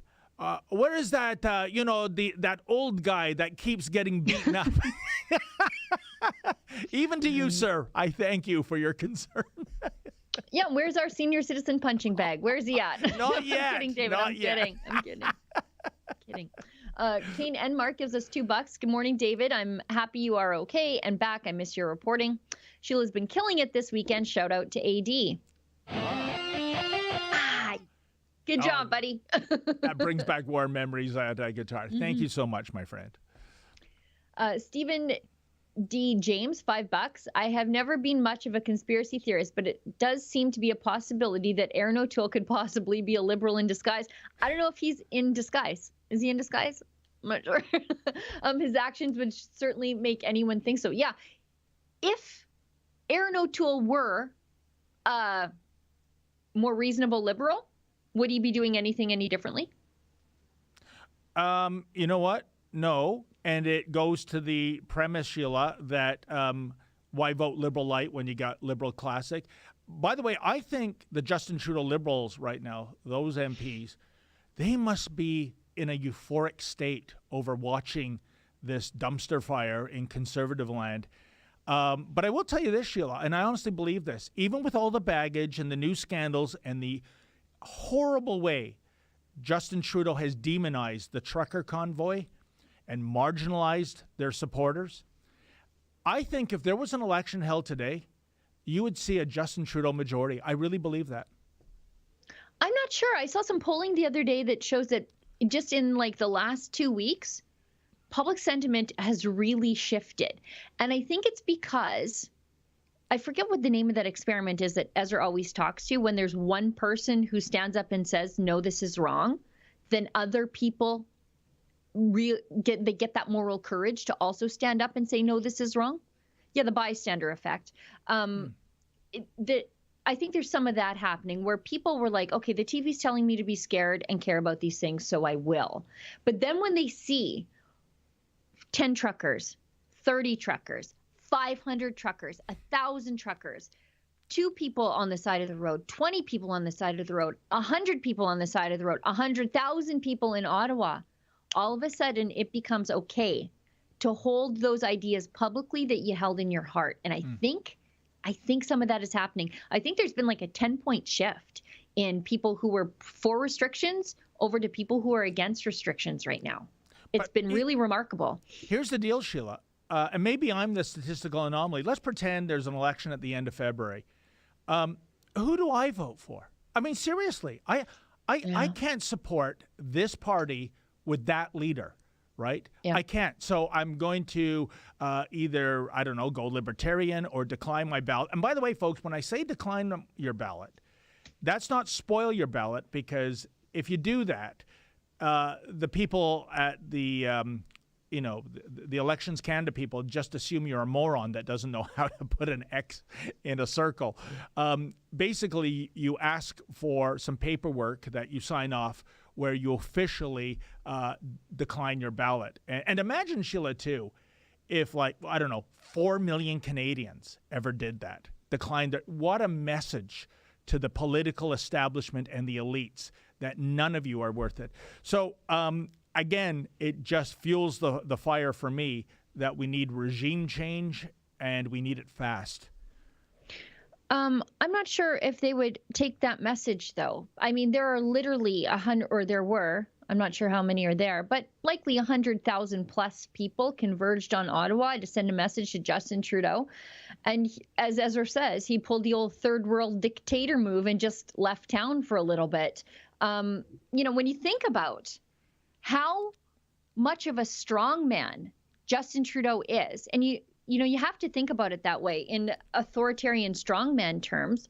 [SPEAKER 4] where is that, that old guy that keeps getting beaten up? Even to you, sir, I thank you for your concern.
[SPEAKER 3] Yeah, where's our senior citizen punching bag? Where's he at?
[SPEAKER 4] Not yet.
[SPEAKER 3] I'm kidding, David.
[SPEAKER 4] Not
[SPEAKER 3] I'm
[SPEAKER 4] yet.
[SPEAKER 3] kidding. I'm kidding. Kane Enmark gives us $2. Good morning, David. I'm happy you are okay and back. I miss your reporting. Sheila's been killing it this weekend. Shout out to AD. Good job, buddy.
[SPEAKER 4] That brings back warm memories at guitar. Thank you so much, my friend.
[SPEAKER 3] Stephen D. James, $5. I have never been much of a conspiracy theorist, but it does seem to be a possibility that Erin O'Toole could possibly be a liberal in disguise. I don't know if he's in disguise. Is he in disguise? I'm not sure. His actions would certainly make anyone think so. Yeah. If Erin O'Toole were a more reasonable Liberal, would he be doing anything any differently?
[SPEAKER 4] You know what? No. And it goes to the premise, Sheila, that why vote Liberal Light when you got Liberal Classic? By the way, I think the Justin Trudeau Liberals right now, those MPs, they must be in a euphoric state over watching this dumpster fire in Conservative land. But I will tell you this, Sheila, and I honestly believe this, even with all the baggage and the new scandals and the horrible way Justin Trudeau has demonized the trucker convoy and marginalized their supporters, I think if there was an election held today, you would see a Justin Trudeau majority. I really believe that.
[SPEAKER 3] I'm not sure. I saw some polling the other day that shows that just in like the last 2 weeks, public sentiment has really shifted. And I think it's because, I forget what the name of that experiment is that Ezra always talks to, when there's one person who stands up and says, no, this is wrong, then other people get that moral courage to also stand up and say, no, this is wrong. Yeah, the bystander effect. I think there's some of that happening where people were like, okay, the TV's telling me to be scared and care about these things, so I will. But then when they see 10 truckers, 30 truckers, 500 truckers, 1,000 truckers, 2 people on the side of the road, 20 people on the side of the road, 100 people on the side of the road, 100,000 people in Ottawa, all of a sudden it becomes okay to hold those ideas publicly that you held in your heart. And I think some of that is happening. I think there's been like a 10-point shift in people who were for restrictions over to people who are against restrictions right now. It's been really remarkable.
[SPEAKER 4] Here's the deal, Sheila. And maybe I'm the statistical anomaly. Let's pretend there's an election at the end of February. Who do I vote for? I mean, seriously, I can't support this party with that leader, right?
[SPEAKER 3] Yeah.
[SPEAKER 4] I can't. So I'm going to either, I don't know, go libertarian or decline my ballot. And by the way, folks, when I say decline your ballot, that's not spoil your ballot, because if you do that, the people at the the Elections Canada people just assume you're a moron that doesn't know how to put an X in a circle. Basically, you ask for some paperwork that you sign off where you officially decline your ballot. And imagine, Sheila, too, if 4 million Canadians ever did that, declined it. What a message to the political establishment and the elites that none of you are worth it. So, again, it just fuels the fire for me that we need regime change, and we need it fast.
[SPEAKER 3] I'm not sure if they would take that message, though. I mean, there are literally 100, or there were, I'm not sure how many are there, but likely 100,000 plus people converged on Ottawa to send a message to Justin Trudeau. And as Ezra says, he pulled the old third world dictator move and just left town for a little bit. When you think about how much of a strong man Justin Trudeau is, and you have to think about it that way in authoritarian strongman terms.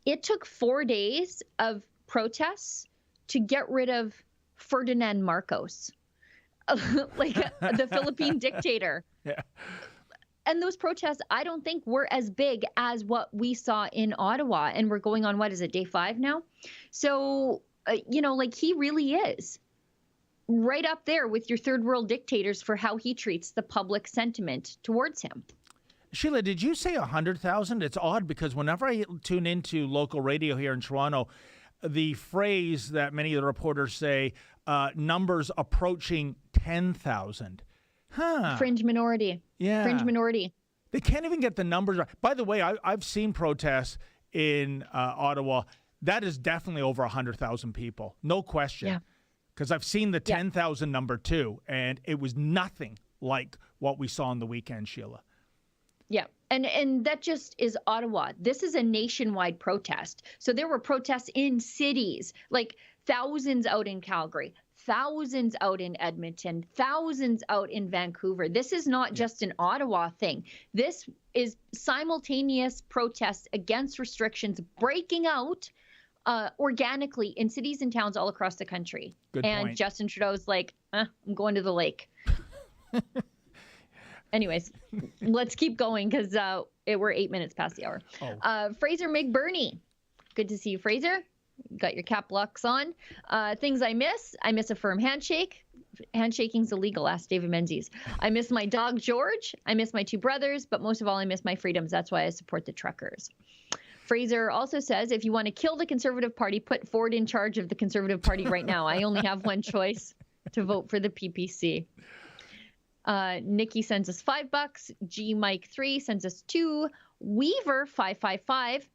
[SPEAKER 3] It took 4 days of protests to get rid of Ferdinand Marcos, the Philippine dictator. Yeah. And those protests, I don't think were as big as what we saw in Ottawa. And we're going on, what is it, day 5 now? So, he really is right up there with your third world dictators for how he treats the public sentiment towards him.
[SPEAKER 4] Sheila, did you say 100,000? It's odd because whenever I tune into local radio here in Toronto, the phrase that many of the reporters say, numbers approaching 10,000.
[SPEAKER 3] Fringe minority.
[SPEAKER 4] Yeah.
[SPEAKER 3] Fringe minority.
[SPEAKER 4] They can't even get the numbers right. By the way, I've seen protests in Ottawa. That is definitely over 100,000 people. No question.
[SPEAKER 3] Yeah.
[SPEAKER 4] Because I've seen the 10,000 number too, and it was nothing like what we saw on the weekend, Sheila.
[SPEAKER 3] Yeah, and that just is Ottawa. This is a nationwide protest. So there were protests in cities, like thousands out in Calgary, thousands out in Edmonton, thousands out in Vancouver. This is not just an Ottawa thing. This is simultaneous protests against restrictions breaking out organically in cities and towns all across the country.
[SPEAKER 4] Good
[SPEAKER 3] and
[SPEAKER 4] point.
[SPEAKER 3] Justin Trudeau's like, I'm going to the lake. Anyways, let's keep going because we're 8 minutes past the hour. Fraser McBurney. Good to see you, Fraser. Got your cap locks on. Things I miss. I miss a firm handshake. Handshaking's illegal, ask David Menzies. I miss my dog, George. I miss my 2 brothers. But most of all, I miss my freedoms. That's why I support the truckers. Fraser also says, if you want to kill the Conservative Party, put Ford in charge of the Conservative Party right now. I only have one choice, to vote for the PPC. Nikki sends us $5. G Mike 3 sends us 2. Weaver 555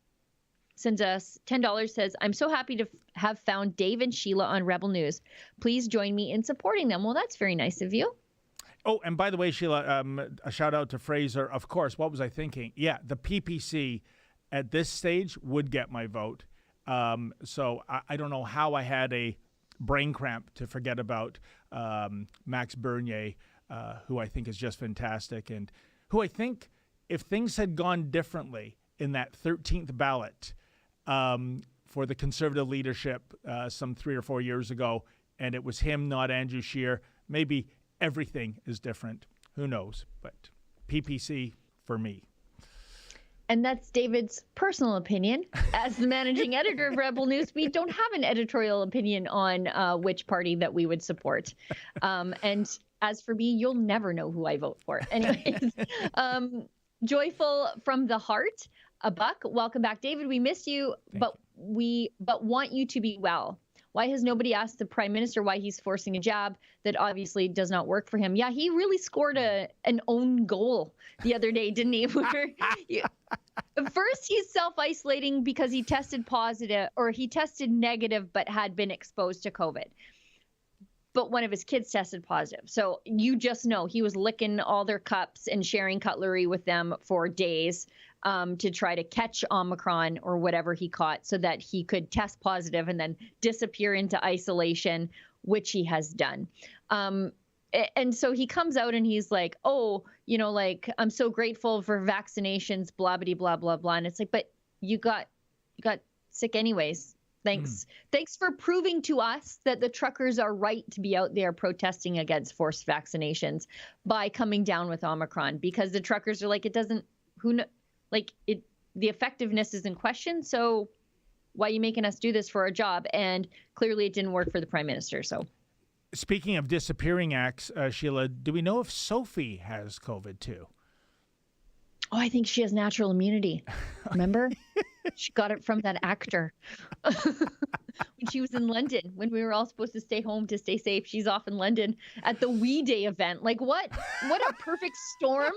[SPEAKER 3] sends us $10. Says, I'm so happy to have found Dave and Sheila on Rebel News. Please join me in supporting them. Well, that's very nice of you.
[SPEAKER 4] Oh, and by the way, Sheila, a shout out to Fraser. Of course, what was I thinking? Yeah, the PPC at this stage would get my vote. So I don't know how I had a brain cramp to forget about Max Bernier, who I think is just fantastic, and who I think if things had gone differently in that 13th ballot for the Conservative leadership some 3 or 4 years ago, and it was him, not Andrew Scheer, maybe everything is different. Who knows? But PPC for me.
[SPEAKER 3] And that's David's personal opinion. As the managing editor of Rebel News, we don't have an editorial opinion on which party that we would support. And as for me, you'll never know who I vote for. Anyways, Joyful from the Heart, $1. Welcome back, David. We missed you, but want you to be well. Why has nobody asked the Prime Minister why he's forcing a jab that obviously does not work for him? Yeah, he really scored an own goal the other day, didn't he? First, he's self-isolating because he tested positive, or he tested negative but had been exposed to COVID. But one of his kids tested positive. So you just know he was licking all their cups and sharing cutlery with them for days to try to catch Omicron or whatever he caught so that he could test positive and then disappear into isolation, which he has done. And so he comes out and he's like, oh, you know, like, I'm so grateful for vaccinations, blah, blah, blah, blah, blah. And it's like, but you got sick anyways. Thanks. Thanks for proving to us that the truckers are right to be out there protesting against forced vaccinations by coming down with Omicron, because the truckers are like, the effectiveness is in question. So why are you making us do this for our job? And clearly it didn't work for the Prime Minister. So
[SPEAKER 4] speaking of disappearing acts, Sheila, do we know if Sophie has COVID too?
[SPEAKER 3] Oh, I think she has natural immunity. Remember? She got it from that actor. When she was in London, when we were all supposed to stay home to stay safe, she's off in London at the We Day event. Like what a perfect storm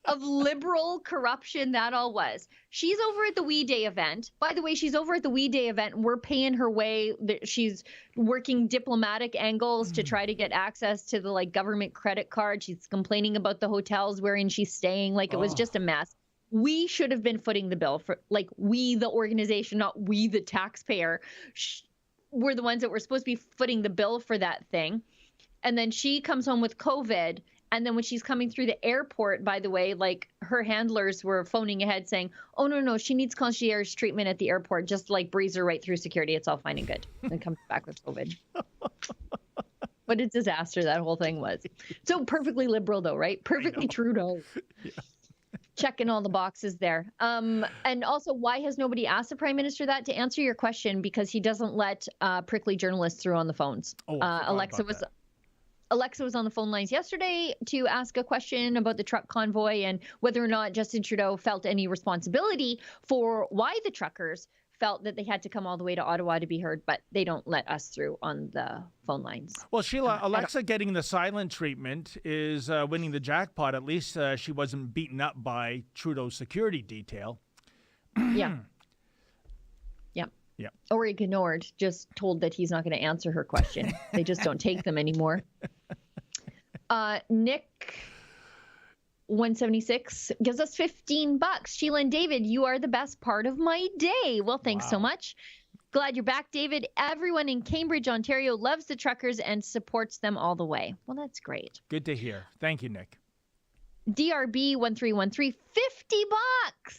[SPEAKER 3] of liberal corruption that all was. She's over at the We Day event. By the way, she's over at the We Day event and we're paying her way. She's working diplomatic angles to try to get access to the government credit card. She's complaining about the hotels wherein she's staying. It was just a mess. We should have been footing the bill for, we, the organization, not we, the taxpayer, we're the ones that were supposed to be footing the bill for that thing. And then she comes home with COVID. And then when she's coming through the airport, by the way, her handlers were phoning ahead saying, oh, no, she needs concierge treatment at the airport. Just breeze her right through security. It's all fine and good. And comes back with COVID. What a disaster that whole thing was. So perfectly liberal, though, right? Perfectly Trudeau. Yeah. Checking all the boxes there. And also, why has nobody asked the Prime Minister that? To answer your question, because he doesn't let prickly journalists through on the phones. Alexa was on the phone lines yesterday to ask a question about the truck convoy and whether or not Justin Trudeau felt any responsibility for why the truckers felt that they had to come all the way to Ottawa to be heard, but they don't let us through on the phone lines.
[SPEAKER 4] Well, Sheila, Alexa getting the silent treatment is winning the jackpot. At least she wasn't beaten up by Trudeau's security detail.
[SPEAKER 3] Yeah.
[SPEAKER 4] Yeah.
[SPEAKER 3] Or ignored, just told that he's not going to answer her question. They just don't take them anymore. Nick 176 gives us $15. Sheila and David, you are the best part of my day. Well, thanks so much. Glad you're back, David. Everyone in Cambridge, Ontario loves the truckers and supports them all the way. Well, that's great.
[SPEAKER 4] Good to hear. Thank you, Nick.
[SPEAKER 3] DRB 1313,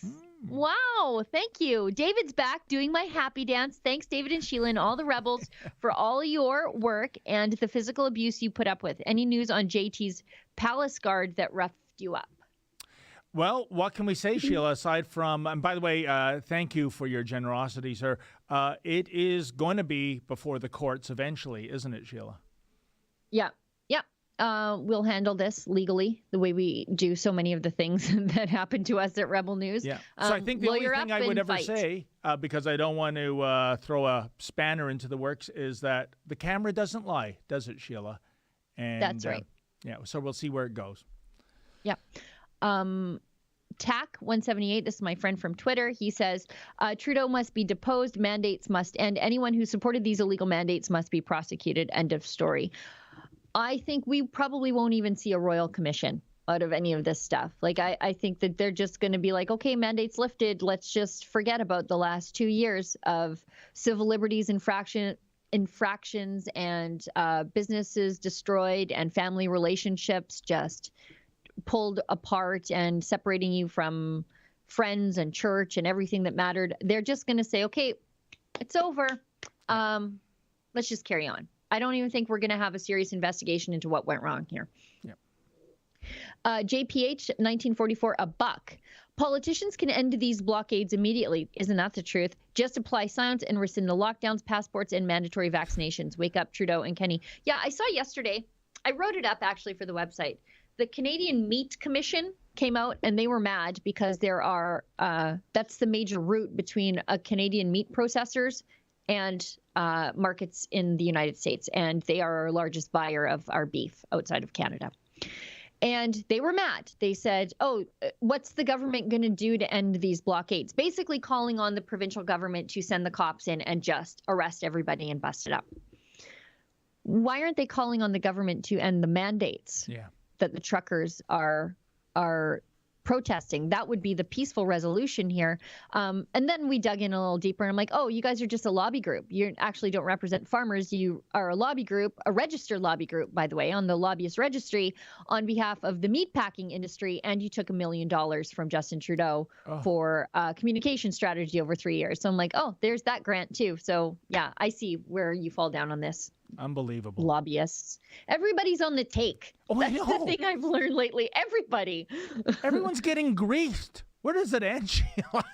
[SPEAKER 3] $50. Wow, thank you. David's back doing my happy dance. Thanks, David and Sheila and all the rebels for all your work and the physical abuse you put up with. Any news on JT's palace guard that you up.
[SPEAKER 4] Well, what can we say, Sheila, aside from, and by the way, thank you for your generosity, sir. It is going to be before the courts eventually, isn't it, Sheila?
[SPEAKER 3] Yeah. We'll handle this legally the way we do so many of the things that happen to us at Rebel News.
[SPEAKER 4] Yeah. So I think the only thing I would ever
[SPEAKER 3] fight.
[SPEAKER 4] say, because I don't want to throw a spanner into the works, is that the camera doesn't lie, does it, Sheila? And,
[SPEAKER 3] That's right.
[SPEAKER 4] Yeah. So we'll see where it goes.
[SPEAKER 3] Yeah. TAC 178, this is my friend from Twitter. He says, Trudeau must be deposed, mandates must end. Anyone who supported these illegal mandates must be prosecuted. End of story. I think we probably won't even see a royal commission out of any of this stuff. Like, I think that they're just going to be like, okay, mandates lifted. Let's just forget about the last 2 years of civil liberties infractions and businesses destroyed and family relationships just pulled apart and separating you from friends and church and everything that mattered. They're just going to say, okay, it's over. Let's just carry on. I don't even think we're going to have a serious investigation into what went wrong here.
[SPEAKER 4] Yep.
[SPEAKER 3] JPH 1944, a buck. Politicians can end these blockades immediately. Isn't that the truth? Just apply silence and rescind the lockdowns, passports, and mandatory vaccinations. Wake up, Trudeau and Kenny. Yeah, I saw yesterday. I wrote it up actually for the website. The Canadian Meat Commission came out and they were mad because there are that's the major route between Canadian meat processors and markets in the United States. And they are our largest buyer of our beef outside of Canada. And they were mad. They said, oh, what's the government going to do to end these blockades? Basically calling on the provincial government to send the cops in and just arrest everybody and bust it up. Why aren't they calling on the government to end the mandates that the truckers are protesting? That would be the peaceful resolution here. And then we dug in a little deeper and I'm like, oh, you guys are just a lobby group. You actually don't represent farmers. You are a lobby group, a registered lobby group, by the way, on the lobbyist registry on behalf of the meatpacking industry. And you took $1 million from Justin Trudeau for communication strategy over 3 years. So I'm like, oh, there's that grant too. So yeah, I see where you fall down on this.
[SPEAKER 4] Unbelievable.
[SPEAKER 3] Lobbyists. Everybody's on the take.
[SPEAKER 4] Oh,
[SPEAKER 3] That's the thing I've learned lately. Everybody.
[SPEAKER 4] Everyone's getting greased. Where does it end, Sheila?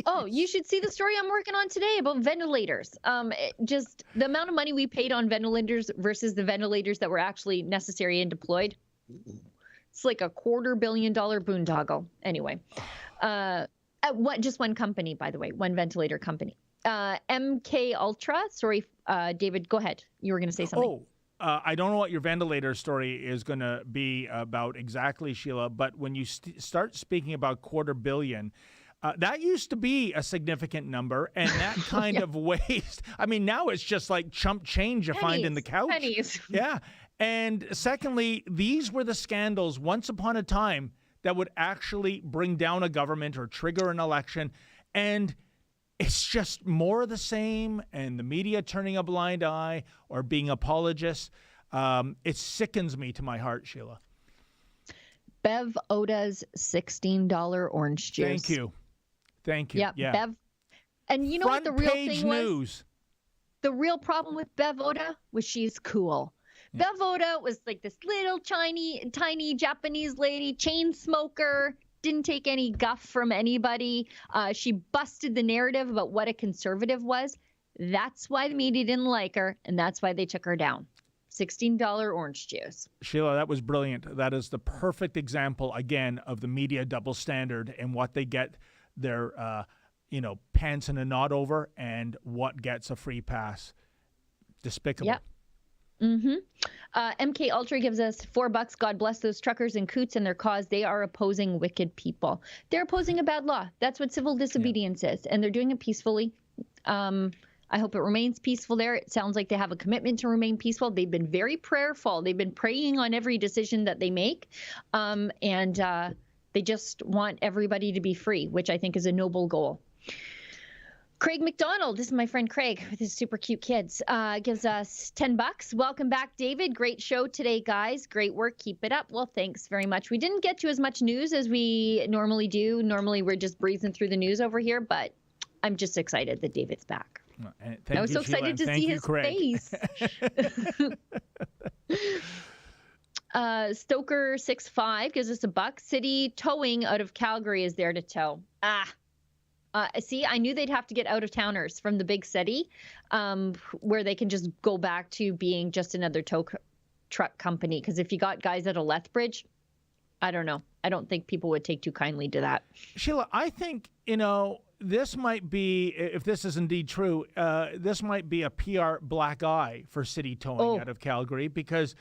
[SPEAKER 3] Oh, you should see the story I'm working on today about ventilators. Just the amount of money we paid on ventilators versus the ventilators that were actually necessary and deployed. It's like a $250 million boondoggle. Anyway, just one company, by the way, one ventilator company. MK Ultra. Sorry, David, go ahead. You were going to say something.
[SPEAKER 4] I don't know what your ventilator story is going to be about exactly, Sheila, but when you start speaking about $250 million, that used to be a significant number, and that kind of waste. I mean, now it's just like chump change you find in the couch.
[SPEAKER 3] Pennies.
[SPEAKER 4] Yeah. And secondly, these were the scandals once upon a time that would actually bring down a government or trigger an election. And it's just more of the same, and the media turning a blind eye or being apologists. It sickens me to my heart, Sheila.
[SPEAKER 3] Bev Oda's $16 orange juice.
[SPEAKER 4] Thank you. Thank you.
[SPEAKER 3] Yeah. Bev. And you know what the real thing was?
[SPEAKER 4] News.
[SPEAKER 3] The real problem with Bev Oda was she's cool. Yeah. Bev Oda was like this little tiny Japanese lady, chain smoker, didn't take any guff from anybody. She busted the narrative about what a conservative was. That's why the media didn't like her, and that's why they took her down. $16 orange juice.
[SPEAKER 4] Sheila, that was brilliant. That is the perfect example, again, of the media double standard and what they get their, pants in a knot over and what gets a free pass. Despicable.
[SPEAKER 3] Yep. Mm-hmm. MK Ultra gives us $4. God bless those truckers and Coutts and their cause. They are opposing wicked people. They're opposing a bad law. That's what civil disobedience is, and they're doing it peacefully. I hope it remains peaceful there. It sounds like they have a commitment to remain peaceful. They've been very prayerful. They've been praying on every decision that they make, and they just want everybody to be free, which I think is a noble goal. Craig McDonald, this is my friend Craig with his super cute kids, gives us $10. Welcome back, David. Great show today, guys. Great work. Keep it up. Well, thanks very much. We didn't get to as much news as we normally do. Normally, we're just breezing through the news over here, but I'm just excited that David's back. I was so excited to see his face. Stoker65 gives us $1. City Towing out of Calgary is there to tow. See, I knew they'd have to get out-of-towners from the big city, where they can just go back to being just another truck company. Because if you got guys at a Lethbridge, I don't know. I don't think people would take too kindly to that.
[SPEAKER 4] Sheila, I think, this might be, if this is indeed true, this might be a PR black eye for City Towing out of Calgary, because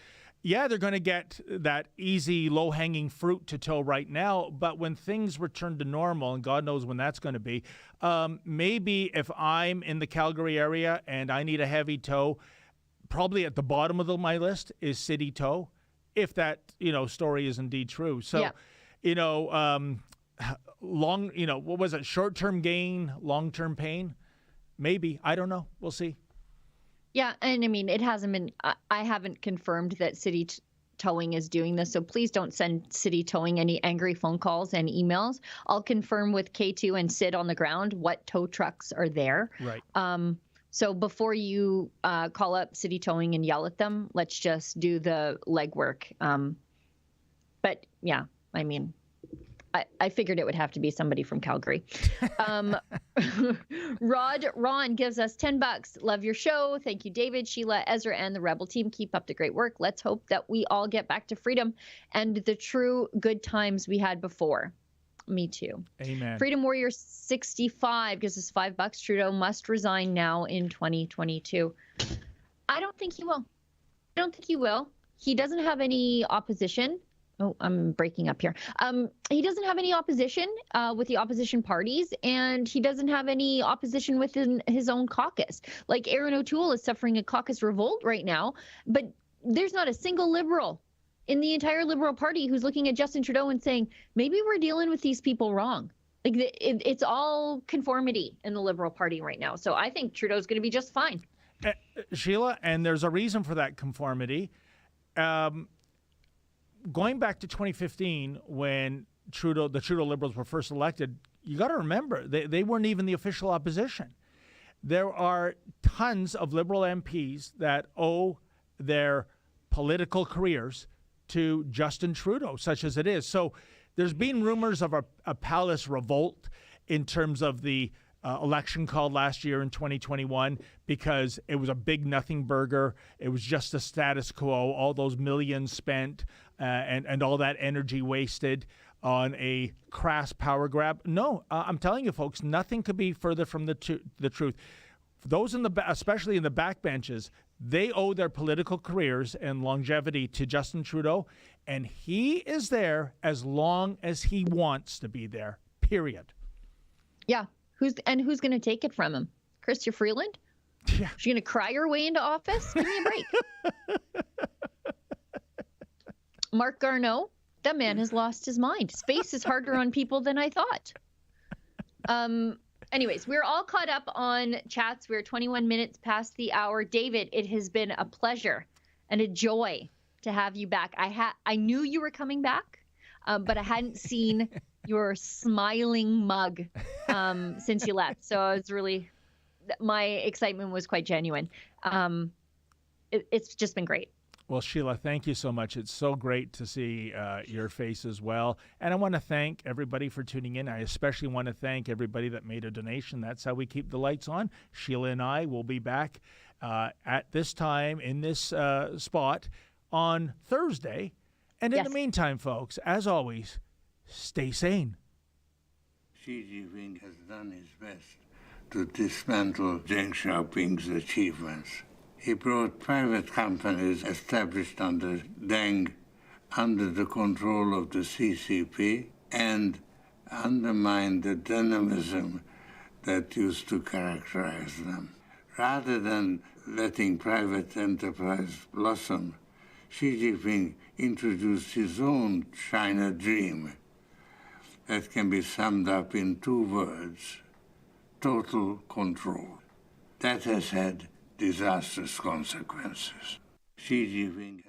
[SPEAKER 4] yeah, they're going to get that easy, low-hanging fruit to tow right now, but when things return to normal, and God knows when that's going to be, maybe if I'm in the Calgary area and I need a heavy tow, probably at the bottom of my list is City Tow, if that, story is indeed true. So, what was it? Short-term gain, long-term pain? Maybe. I don't know. We'll see.
[SPEAKER 3] Yeah, and I mean, it hasn't been, I haven't confirmed that City Towing is doing this, so please don't send City Towing any angry phone calls and emails. I'll confirm with K2 and Sid on the ground what tow trucks are there.
[SPEAKER 4] Right.
[SPEAKER 3] So before you call up City Towing and yell at them, let's just do the legwork. But yeah, I mean, I figured it would have to be somebody from Calgary. Ron gives us $10. Love your show. Thank you, David, Sheila, Ezra, and the Rebel team. Keep up the great work. Let's hope that we all get back to freedom and the true good times we had before. Me too.
[SPEAKER 4] Amen.
[SPEAKER 3] Freedom Warrior 65 gives us $5. Trudeau must resign now in 2022. I don't think he will. He doesn't have any opposition. Oh, I'm breaking up here. He doesn't have any opposition with the opposition parties, and he doesn't have any opposition within his own caucus. Like Erin O'Toole is suffering a caucus revolt right now, but there's not a single Liberal in the entire Liberal Party who's looking at Justin Trudeau and saying, maybe we're dealing with these people wrong. Like it's all conformity in the Liberal Party right now. So I think Trudeau's going to be just fine.
[SPEAKER 4] Sheila, and there's a reason for that conformity. Going back to 2015, when the Trudeau Liberals were first elected, you got to remember, they weren't even the official opposition. There are tons of Liberal MPs that owe their political careers to Justin Trudeau, such as it is. So there's been rumors of a palace revolt in terms of the election called last year in 2021, because it was a big nothing burger. It was just a status quo, all those millions spent and all that energy wasted on a crass power grab. No, I'm telling you, folks, nothing could be further from the truth. Those especially in the backbenches, they owe their political careers and longevity to Justin Trudeau, and he is there as long as he wants to be there, period.
[SPEAKER 3] Yeah. Who's going to take it from him? Chrystia Freeland?
[SPEAKER 4] Yeah.
[SPEAKER 3] She's going to cry her way into office? Give me a break. Mark Garneau? That man has lost his mind. Space is harder on people than I thought. Anyways, we're all caught up on chats. We're 21 minutes past the hour. David, it has been a pleasure and a joy to have you back. I knew you were coming back, but I hadn't seen your smiling mug since you left. So I was really, my excitement was quite genuine. It's just been great.
[SPEAKER 4] Well, Sheila, thank you so much. It's so great to see your face as well. And I want to thank everybody for tuning in. I especially want to thank everybody that made a donation. That's how we keep the lights on. Sheila and I will be back at this time in this spot on Thursday. And in the meantime, folks, as always, stay sane.
[SPEAKER 12] Xi Jinping has done his best to dismantle Deng Xiaoping's achievements. He brought private companies established under Deng under the control of the CCP and undermined the dynamism that used to characterize them. Rather than letting private enterprise blossom, Xi Jinping introduced his own China dream that can be summed up in 2 words: total control. That has had disastrous consequences. Xi Jinping